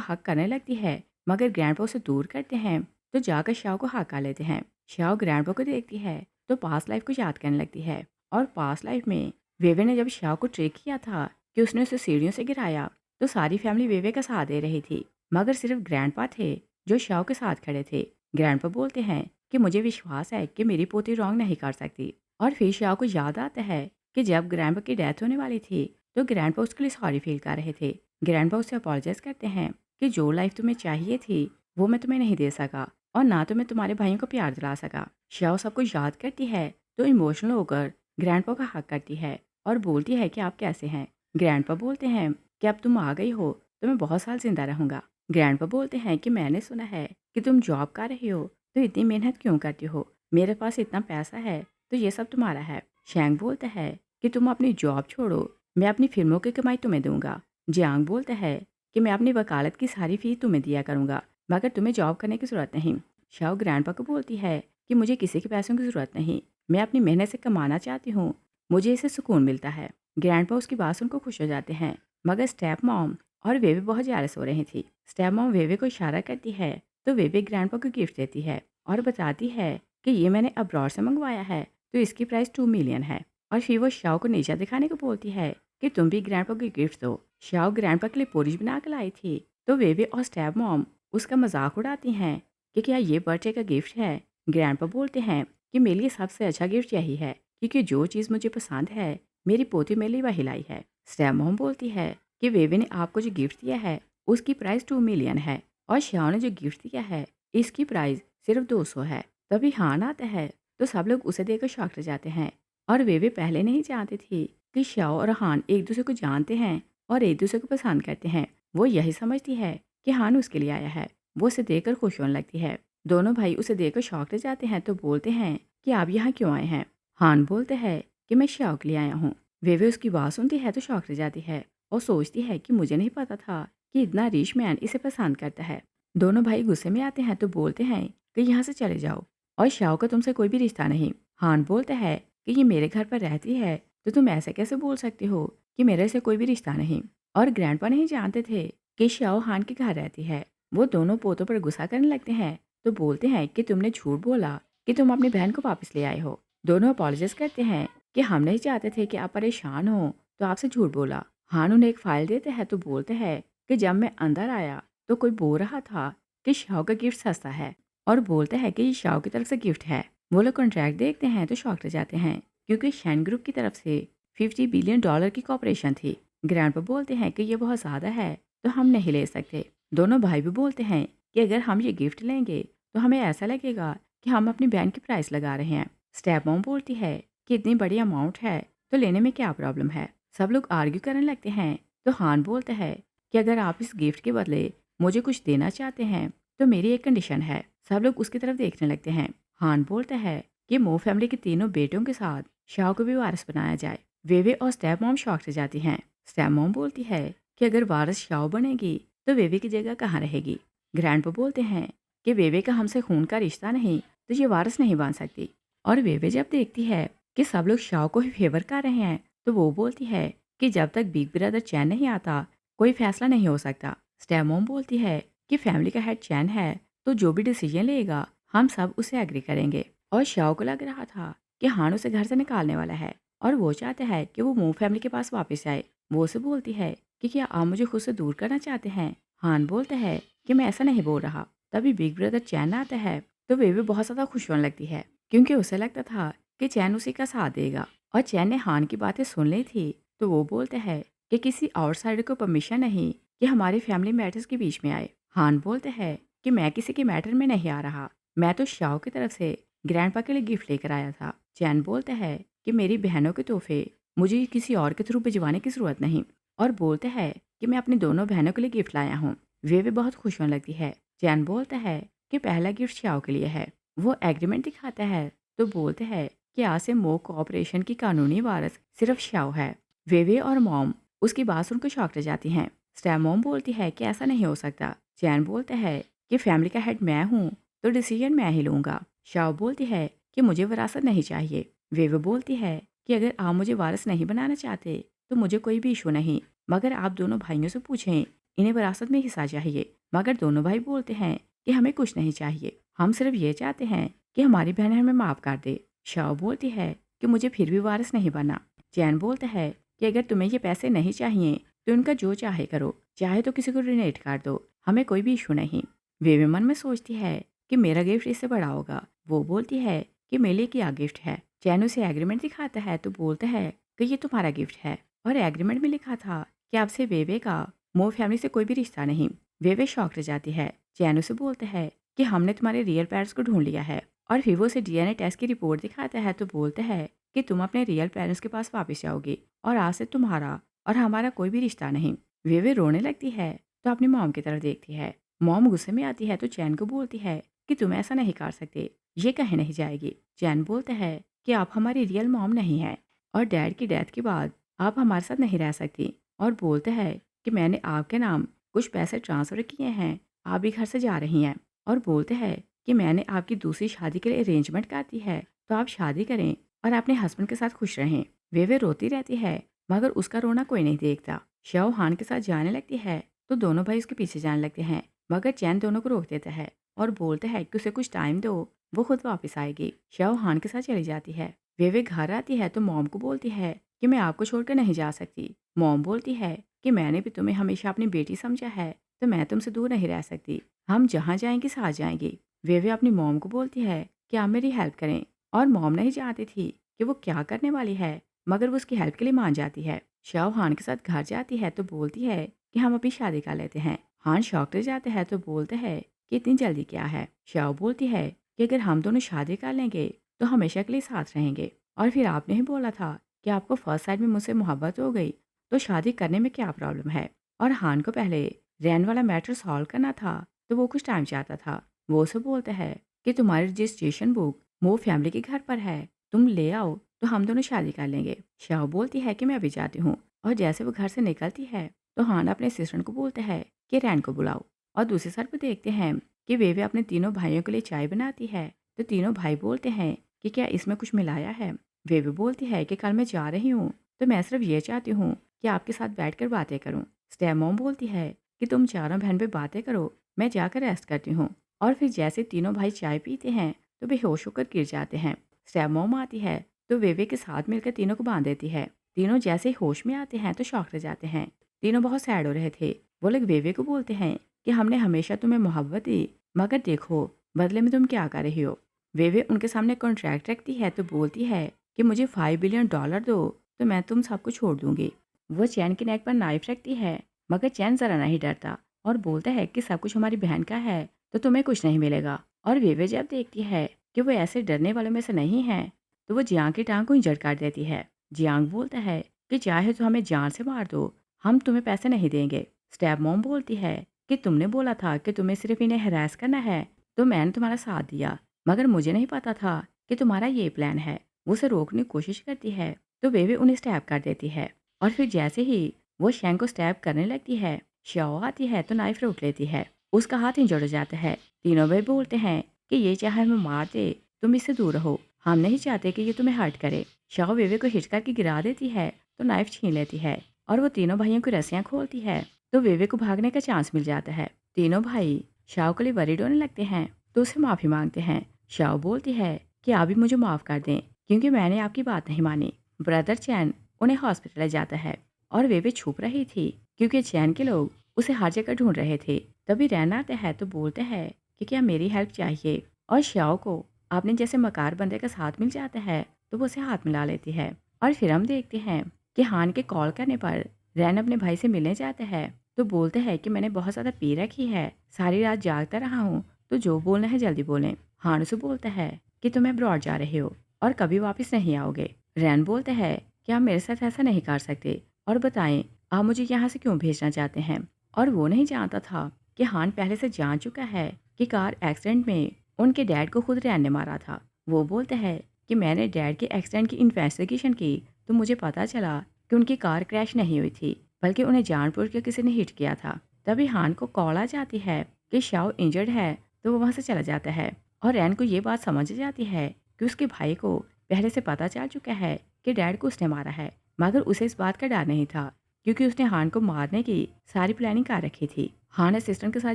हक करने लगती है, मगर ग्रैंडपा उसे दूर करते हैं तो जाकर शाओ को हक कर लेते हैं। शाओ ग्रैंडपा को देखती है तो पास्ट लाइफ को याद करने लगती है, और पास्ट लाइफ में वेवे ने जब शाओ को ट्रिक किया था कि उसने उसे सीढ़ियों से गिराया तो सारी फैमिली वेवे का साथ दे रही थी, मगर सिर्फ ग्रैंडपा थे जो शाओ के साथ खड़े थे। ग्रैंडपा बोलते हैं कि मुझे विश्वास है कि मेरी पोती रॉन्ग नहीं कर सकती। और फिर शाओ को याद आता है कि जब ग्रैंडपा की डेथ होने वाली थी तो ग्रैंडपा उसके लिए सॉरी फील कर रहे थे। ग्रैंडपा उससे अपोलोजाइज करते हैं कि जो लाइफ तुम्हें चाहिए थी वो मैं तुम्हें नहीं दे सका और ना तो मैं तुम्हारे भाइयों को प्यार दिला सका। श्याओ सबको याद करती है तो इमोशनल होकर ग्रैंडपा का हक करती है और बोलती है कि आप कैसे हैं। ग्रैंडपा बोलते हैं कि अब तुम आ गई हो तो मैं बहुत साल जिंदा रहूंगा। ग्रैंडपा बोलते हैं कि मैंने सुना है कि तुम जॉब कर रही हो तो इतनी मेहनत क्यों करती हो, मेरे पास इतना पैसा है तो ये सब तुम्हारा है। शैंग बोलता है कि तुम अपनी जॉब छोड़ो, मैं अपनी फिल्मों की कमाई तुम्हें दूंगा। जियांग बोलता है कि मैं अपनी वकालत की सारी फीस तुम्हें दिया करूंगा, मगर तुम्हें जॉब करने की ज़रूरत नहीं। शाओ ग्रैंडपा को बोलती है कि मुझे किसी के पैसों की ज़रूरत नहीं, मैं अपनी मेहनत से कमाना चाहती हूँ, मुझे इससे सुकून मिलता है। ग्रैंडपा उसकी बात सुनकर खुश हो जाते हैं, मगर स्टेप मॉम और वेवे बहुत जेलस हो रही थी। स्टेप मॉम वेवे को इशारा करती है तो वेवे ग्रैंडपा को गिफ्ट देती है और बताती है कि ये मैंने अब्रॉड से मंगवाया है तो इसकी प्राइस 2 मिलियन है। और फिर वो शाओ को नीचा दिखाने को बोलती है कि तुम भी ग्रैंडपा को गिफ्ट दो। शाओ ग्रैंडपा के लिए पोरिज बना कर लाई थी तो वेवे और स्टेप मॉम उसका मजाक उड़ाती हैं कि क्या ये बर्थडे का गिफ्ट है। ग्रैंडपा बोलते हैं कि मेरे लिए सबसे अच्छा गिफ्ट यही है क्योंकि जो चीज़ मुझे पसंद है मेरी पोती मेरे लिए वही लाई है। स्टेप मॉम बोलती है कि वेवे ने आपको जो गिफ्ट दिया है उसकी प्राइस 2 मिलियन है और शाओ ने जो गिफ्ट दिया है इसकी प्राइस सिर्फ 200 है। तभी हान आता है तो सब लोग उसे देखकर शॉक रह जाते हैं और वेवे पहले नहीं जानती थी कि शाओ और हान एक दूसरे को जानते हैं और एक दूसरे को पसंद करते हैं। वो यही समझती है कि हान उसके लिए आया है। वो उसे देखकर खुश होने लगती है। दोनों भाई उसे देखकर शौक ले जाते हैं तो बोलते हैं कि आप यहाँ क्यों आए हैं। हान बोलते हैं कि मैं शाओ के लिए आया हूँ। वे उसकी बात सुनती है तो शौक ले जाती है और सोचती है कि मुझे नहीं पता था कि इतना रिच मैन इसे पसंद करता है। दोनों भाई गुस्से में आते हैं तो बोलते हैं कि यहाँ से चले जाओ और शाओ का तुमसे कोई भी रिश्ता नहीं। हान बोलता है कि ये मेरे घर पर रहती है तो तुम ऐसे कैसे बोल सकते हो कि मेरे से कोई भी रिश्ता नहीं। और ग्रैंडपा नहीं जानते थे कि शाओ हान के घर रहती है। वो दोनों पोतों पर गुस्सा करने लगते हैं तो बोलते हैं कि तुमने झूठ बोला कि तुम अपनी बहन को वापस ले आए हो। दोनों अपॉलोजाइज करते हैं कि हम नहीं चाहते थे कि आप परेशान हो तो आपसे झूठ बोला। हान उन्हें एक फाइल देते हैं तो बोलते हैं कि जब मैं अंदर आया तो कोई बोल रहा था कि शाओ का गिफ्ट सस्ता है और बोलते हैं कि ये शाओ की तरफ से गिफ्ट है। वो लोग कॉन्ट्रैक्ट देखते हैं तो शॉक रह जाते हैं क्योंकि शैन ग्रुप की तरफ से $50 बिलियन की कॉपरेशन थी। ग्रैंडपा बोलते हैं कि ये बहुत ज़्यादा है तो हम नहीं ले सकते। दोनों भाई भी बोलते हैं कि अगर हम ये गिफ्ट लेंगे तो हमें ऐसा लगेगा कि हम अपनी बहन की प्राइस लगा रहे हैं। स्टेप मॉम बोलती है कि इतनी बड़ी अमाउंट है तो लेने में क्या प्रॉब्लम है। सब लोग आर्ग्यू करने लगते हैं तो हान बोलता है कि अगर आप इस गिफ्ट के बदले मुझे कुछ देना चाहते हैं तो मेरी एक कंडीशन है। सब लोग उसकी तरफ देखने लगते हैं। हान बोलता है कि मो फैमिली के तीनों बेटों के साथ शाओ को भी वारिस बनाया जाए। वेवे और स्टेप मॉम शॉक से जाती हैं। स्टेप मॉम बोलती है कि अगर वारिस शाओ बनेगी तो वेवे की जगह कहाँ रहेगी। ग्रैंडपा बोलते हैं कि वेवे का हमसे खून का रिश्ता नहीं तो ये वारिस नहीं बन सकती। और वेवे जब देखती है कि सब लोग शाओ को ही फेवर कर रहे हैं तो वो बोलती है कि जब तक बिग ब्रदर चैन नहीं आता कोई फैसला नहीं हो सकता। स्टेप मॉम बोलती है कि फैमिली का हेड चैन है तो जो भी डिसीजन लेगा हम सब उसे एग्री करेंगे। और शाओ को लग रहा था कि हान उसे घर से निकालने वाला है और वो चाहता है कि वो मो फैमिली के पास वापस आए। वो उसे बोलती है कि क्या आप मुझे खुद से दूर करना चाहते हैं। हान बोलता है कि मैं ऐसा नहीं बोल रहा। तभी बिग ब्रदर चैन आता है तो वे भी बहुत ज़्यादा खुश होने लगती है क्योंकि उसे लगता था कि चैन उसी का साथ देगा। और चैन ने हान की बातें सुन ली थी तो वो बोलता है कि किसी आउटसाइडर को परमिशन नहीं कि हमारे फैमिली मैटर्स के बीच में आए। हान बोलते हैं कि मैं किसी के मैटर में नहीं आ रहा। मैं तो शाओ की तरफ से ग्रैंडपा के लिए गिफ्ट लेकर आया था। चैन बोलता है कि मेरी बहनों के तोहफे मुझे किसी और के थ्रू भिजवाने की ज़रूरत नहीं। और बोलता है कि मैं अपनी दोनों बहनों के लिए गिफ्ट लाया हूँ। वे बहुत खुश होने लगती है। चैन बोलता है कि पहला गिफ्ट शाओ के लिए है। वो एग्रीमेंट दिखाता है तो बोलते हैं कि आज से मो कोऑपरेशन की कानूनी वारिस सिर्फ शाओ है। वेवे और मॉम उसकी बात सुनकर शॉक रह जाती हैं। स्टेप मॉम बोलती है कि ऐसा नहीं हो सकता। चैन बोलता है कि फैमिली का हेड मैं हूँ तो डिसीजन मैं ही लूँगा। शाओ बोलती है कि मुझे विरासत नहीं चाहिए। वेवे बोलती है कि अगर आप मुझे वारिस नहीं बनाना चाहते तो मुझे कोई भी इशू नहीं, मगर आप दोनों भाइयों से पूछें इन्हें विरासत में हिस्सा चाहिए। मगर दोनों भाई बोलते हैं कि हमें कुछ नहीं चाहिए, हम सिर्फ ये चाहते हैं कि हमारी बहन हमें माफ़ कर दे। शाओ बोलती है कि मुझे फिर भी वारिस नहीं बना। चैन बोलता है कि अगर तुम्हें ये पैसे नहीं चाहिए तो इनका जो चाहे करो, चाहे तो किसी को डोनेट कर दो, हमें कोई भी इशू नहीं। वे मन में सोचती है कि मेरा गिफ्ट इससे बड़ा होगा। वो बोलती है कि मेरे लिए क्या गिफ्ट है। चैन उसे एग्रीमेंट दिखाता है तो बोलता है कि ये तुम्हारा गिफ्ट है और एग्रीमेंट में लिखा था कि आपसे वेवे का मो फैमिली से कोई भी रिश्ता नहीं। वेवे शॉक रह जाती है। चैन उसे बोलते हैं कि हमने तुम्हारे रियल पेरेंट्स को ढूंढ लिया है। और फिर वो उसे डीएनए टेस्ट की रिपोर्ट दिखाता है तो बोलता है कि तुम अपने रियल पेरेंट्स के पास वापस जाओगे और आज से तुम्हारा और हमारा कोई भी रिश्ता नहीं। वेवे रोने लगती है तो अपनी मॉम की तरफ देखती है। मॉम गुस्से में आती है तो चैन को बोलती है कि तुम ऐसा नहीं कर सकते, ये कहीं नहीं जाएगी। चैन बोलता है कि आप हमारी रियल मॉम नहीं है और डैड की डेथ के बाद आप हमारे साथ नहीं रह सकती। और बोलता है कि मैंने आपके नाम कुछ पैसे ट्रांसफ़र किए हैं, आप भी घर से जा रही हैं। और बोलते हैं कि मैंने आपकी दूसरी शादी के लिए अरेंजमेंट कर दी है तो आप शादी करें और अपने हस्बैंड के साथ खुश रहें। वे रोती रहती है मगर उसका रोना कोई नहीं देखता। शाओ हान के साथ जाने लगती है तो दोनों भाई उसके पीछे जाने लगते हैं, मगर चैन दोनों को रोक देता है और बोलता है कि उसे कुछ टाइम दो, वो खुद वापस आएगी। शाओ हान के साथ चली जाती है। वे घर आती है तो मॉम को बोलती है कि मैं आपको छोड़कर नहीं जा सकती। मॉम बोलती है कि मैंने भी तुम्हें हमेशा अपनी बेटी समझा है तो मैं तुमसे दूर नहीं रह सकती, हम जहाँ जाएंगे साथ जाएंगे। वे अपनी मॉम को बोलती है कि आप मेरी हेल्प करें और मॉम नहीं जानती थी कि वो क्या करने वाली है, मगर वो उसकी हेल्प के लिए मान जाती है। शाओ हान के साथ घर जाती है तो बोलती है कि हम अभी शादी कर लेते हैं। हान शॉक रह जाते हैं तो बोलते हैं कि इतनी जल्दी क्या है। शाओ बोलती है कि अगर हम दोनों शादी कर लेंगे तो हमेशा के लिए साथ रहेंगे। और फिर आपने ही बोला था कि आपको फर्स्ट साइड में मुझसे मोहब्बत हो गई तो शादी करने में क्या प्रॉब्लम है। और हान को पहले रैन वाला मैटर सॉल्व करना था तो वो कुछ टाइम चाहता था। वो उसे बोलता है कि तुम्हारी रजिस्ट्रेशन बुक मो फैमिली के घर पर है, तुम ले आओ तो हम दोनों शादी कर लेंगे। शाह बोलती है कि मैं अभी जाती हूँ। और जैसे वो घर से निकलती है तो हान अपने असिस्टेंट को बोलता है कि रैन को बुलाओ। और दूसरी साइड पर देखते हैं कि वे अपने तीनों भाइयों के लिए चाय बनाती है। तो तीनों भाई बोलते हैं कि क्या इसमें कुछ मिलाया है। वे भी बोलती है कि कल मैं जा रही हूँ तो मैं सिर्फ ये चाहती हूँ कि आपके साथ बैठकर बातें करूँ। स्टेप मॉम बोलती है कि तुम चारों बहन पे बातें करो, मैं जाकर रेस्ट करती हूँ। और फिर जैसे तीनों भाई चाय पीते हैं तो बेहोश होकर गिर जाते हैं। स्टेप मॉम आती है तो वेवे के साथ मिलकर तीनों को बांध देती है। तीनों जैसे ही होश में आते हैं तो शौक रह जाते हैं। तीनों बहुत सैड हो रहे थे। वो लोग वेवे को बोलते हैं कि हमने हमेशा तुम्हें मोहब्बत दी, मगर देखो बदले में तुम क्या कर रही हो। वेवे उनके सामने कॉन्ट्रैक्ट रखती है तो बोलती है कि मुझे $5 बिलियन दो तो मैं तुम सबको छोड़ दूंगी। वो चैन के नेक पर नाइफ रखती है, मगर चैन जरा नहीं डरता और बोलता है कि सब कुछ हमारी बहन का है तो तुम्हें कुछ नहीं मिलेगा। और वेवे जब देखती है कि वो ऐसे डरने वालों में से नहीं है तो वो जियांग की टांग को इंजर कर देती है। जियांग बोलता है कि चाहे तो हमें जान से मार दो, हम तुम्हें पैसे नहीं देंगे। स्टेप मॉम बोलती है कि तुमने बोला था कि तुम्हें सिर्फ इन्हें हरास करना है तो मैंने तुम्हारा साथ दिया, मगर मुझे नहीं पता था कि तुम्हारा ये प्लान है। वो उसे रोकने की कोशिश करती है तो वे उन्हें स्टैब कर देती है। और फिर जैसे ही वो शैंग को स्टैब करने लगती है, श्याओ आती है तो नाइफ रोक लेती है। उसका हाथ इंजर्ड हो जाता है। तीनों भाई बोलते हैं कि ये चाहे हमें मार दे, तुम इससे दूर रहो, हम नहीं चाहते कि ये तुम्हें हर्ट करे। शाओ वेवे को हिट करके गिरा देती है तो नाइफ छीन लेती है और वो तीनों भाइयों की रस्सियां खोलती है तो वेवे को भागने का चांस मिल जाता है। तीनों भाई शाओ के लिए वरीड होने लगते हैं तो उसे माफी मांगते हैं। शाओ बोलती है कि आप भी मुझे माफ कर दें क्योंकि मैंने आपकी बात नहीं मानी। ब्रदर चैन उन्हें हॉस्पिटल ले जाता है और वेवे छुप रही थी क्योंकि चैन के लोग उसे हर जगह ढूंढ रहे थे। तभी रैन आता है तो बोलते हैं कि क्या मेरी हेल्प चाहिए। और श्याओ को आपने जैसे मकार बंदे का साथ मिल जाता है तो वो उसे हाथ मिला लेती है। और फिर हम देखते हैं कि हान के कॉल करने पर रैन अपने भाई से मिलने जाता है तो बोलते हैं कि मैंने बहुत ज़्यादा पी रखी है, सारी रात जागता रहा हूँ, तो जो बोलना है जल्दी बोलें। हान उसे बोलता है कि तुम अब्रॉड जा रहे हो और कभी वापस नहीं आओगे। रैन बोलता है कि आप मेरे साथ ऐसा नहीं कर सकते और बताएं आप मुझे यहाँ से क्यों भेजना चाहते हैं। और वो नहीं जानता था कि हान पहले से जान चुका है कि कार एक्सीडेंट में उनके डैड को खुद रैन ने मारा था। वो बोलता है कि मैंने डैड के एक्सीडेंट की इन्वेस्टिगेशन की तो मुझे पता चला कि उनकी कार क्रैश नहीं हुई थी बल्कि उन्हें जानबूझ के किसी ने हिट किया था। तभी हान को कॉल आ जाती है कि शाओ इंजर्ड है तो वो वहाँ से चला जाता है। और रैन को ये बात समझ जाती है कि उसके भाई को पहले से पता चल चुका है कि डैड को उसने मारा है, मगर उसे इस बात का डर नहीं था क्योंकि उसने हान को मारने की सारी प्लानिंग कर रखी थी। हान असिस्टेंट के साथ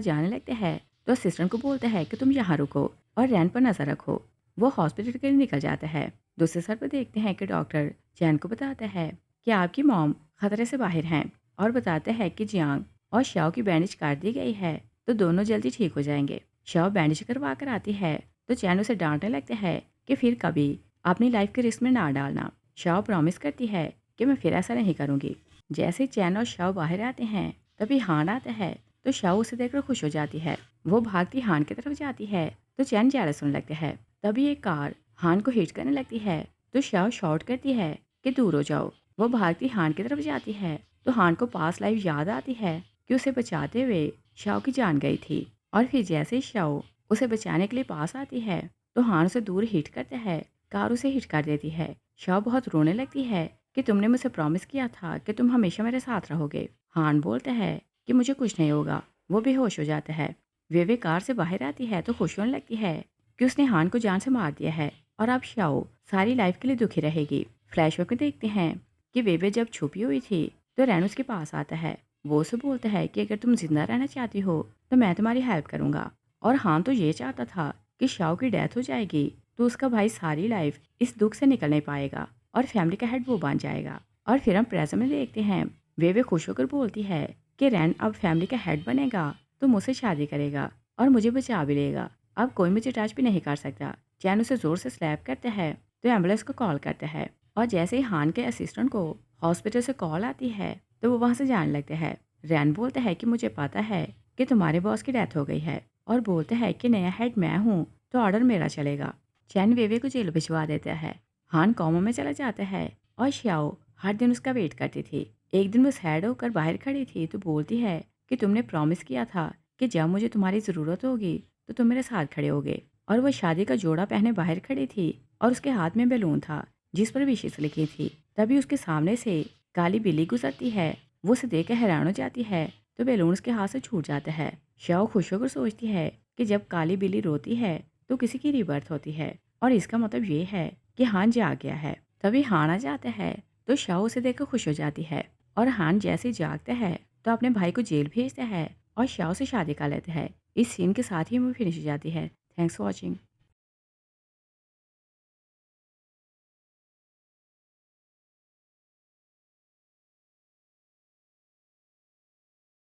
जाने लगते हैं तो असिस्टेंट को बोलता है कि तुम यहाँ रुको और रैन पर नजर रखो। वो हॉस्पिटल के लिए निकल जाता है। दूसरे सर पर देखते हैं कि डॉक्टर चैन को बताता है कि आपकी मॉम खतरे से बाहर हैं और बताते हैं कि जियांग और शाओ की बैंडेज कर दी गई है तो दोनों जल्दी ठीक हो जाएंगे। शाओ बैंडेज करवा कर आती है तो चैन उसे डांटने लगते हैं कि फिर कभी अपनी लाइफ के रिस्क में ना डालना। शाओ प्रॉमिस करती है कि मैं फिर ऐसा नहीं करूँगी। जैसे ही चैन और शाओ बाहर आते हैं तभी हान आता है तो शाओ उसे देखकर खुश हो जाती है। वो भागती हान की तरफ जाती है तो चैन जेलस होने लगते हैं। तभी एक कार हान को हिट करने लगती है तो शाओ शॉट करती है कि दूर हो जाओ। वो भागती हान की तरफ जाती है तो हान को पास लाइफ याद आती है कि उसे बचाते हुए शाओ की जान गई थी। और फिर जैसे ही शाओ उसे बचाने के लिए पास आती है तो हान उसे दूर हिट करता है, कार उसे हिट कर देती है। शाओ बहुत रोने लगती है कि तुमने मुझसे प्रॉमिस किया था कि तुम हमेशा मेरे साथ रहोगे। हान बोलता है कि मुझे कुछ नहीं होगा। वो बेहोश हो जाता है। वे कार से बाहर आती है तो खुश होने लगती है कि उसने हान को जान से मार दिया है और अब शाओ सारी लाइफ के लिए दुखी रहेगी। फ्लैशबैक में देखते हैं कि वेवे जब छुपी हुई थी तो रैन उसके पास आता है। वो उसे बोलता है कि अगर तुम जिंदा रहना चाहती हो तो मैं तुम्हारी हेल्प करूंगा। और हान तो ये चाहता था कि शाओ की डेथ हो जाएगी तो उसका भाई सारी लाइफ इस दुख से निकल नहीं पाएगा और फैमिली का हेड वो बन जाएगा। और फिर हम प्रेजेंट में देखते हैं वे खुश होकर बोलती है कि रैन अब फैमिली का हेड बनेगा तो मुझसे शादी करेगा और मुझे बचा भी लेगा। अब कोई मुझे टच भी नहीं कर सकता। चैन उसे जोर से स्लैप करता है तो एम्बुलेंस को कॉल करता है। और जैसे ही हान के असिस्टेंट को हॉस्पिटल से कॉल आती है तो वो वहाँ से जाने लगते हैं। रैन बोलता है कि मुझे पता है कि तुम्हारे बॉस की डेथ हो गई है और बोलता है कि नया हेड मैं हूँ तो ऑर्डर मेरा चलेगा। चैन वेवे को जेल भिजवा देता है। हान कॉमा में चला जाता है और श्याओ हर दिन उसका वेट करती थी। एक दिन वो सैड होकर बाहर खड़ी थी तो बोलती है कि तुमने प्रॉमिस किया था कि जब मुझे तुम्हारी ज़रूरत होगी तो तुम मेरे साथ खड़े होगे। और वो शादी का जोड़ा पहने बाहर खड़ी थी और उसके हाथ में बैलून था जिस पर विशेष लिखी थी। तभी उसके सामने से काली बिल्ली गुजरती है। वो उसे देखकर हैरान हो जाती है तो बैलून उसके हाथ से छूट जाता है। श्याओ खुश होकर सोचती है कि जब काली बिल्ली रोती है तो किसी की रिबर्थ होती है और इसका मतलब ये है कि हान जाग गया है। तभी हान आ जाता है तो शाओ उसे देखकर खुश हो जाती है और हान जैसे ही जागता है तो अपने भाई को जेल भेजता है और शाओ से शादी कर लेता है। इस सीन के साथ ही मूवी फिनिश हो जाती है। Thanks for watching.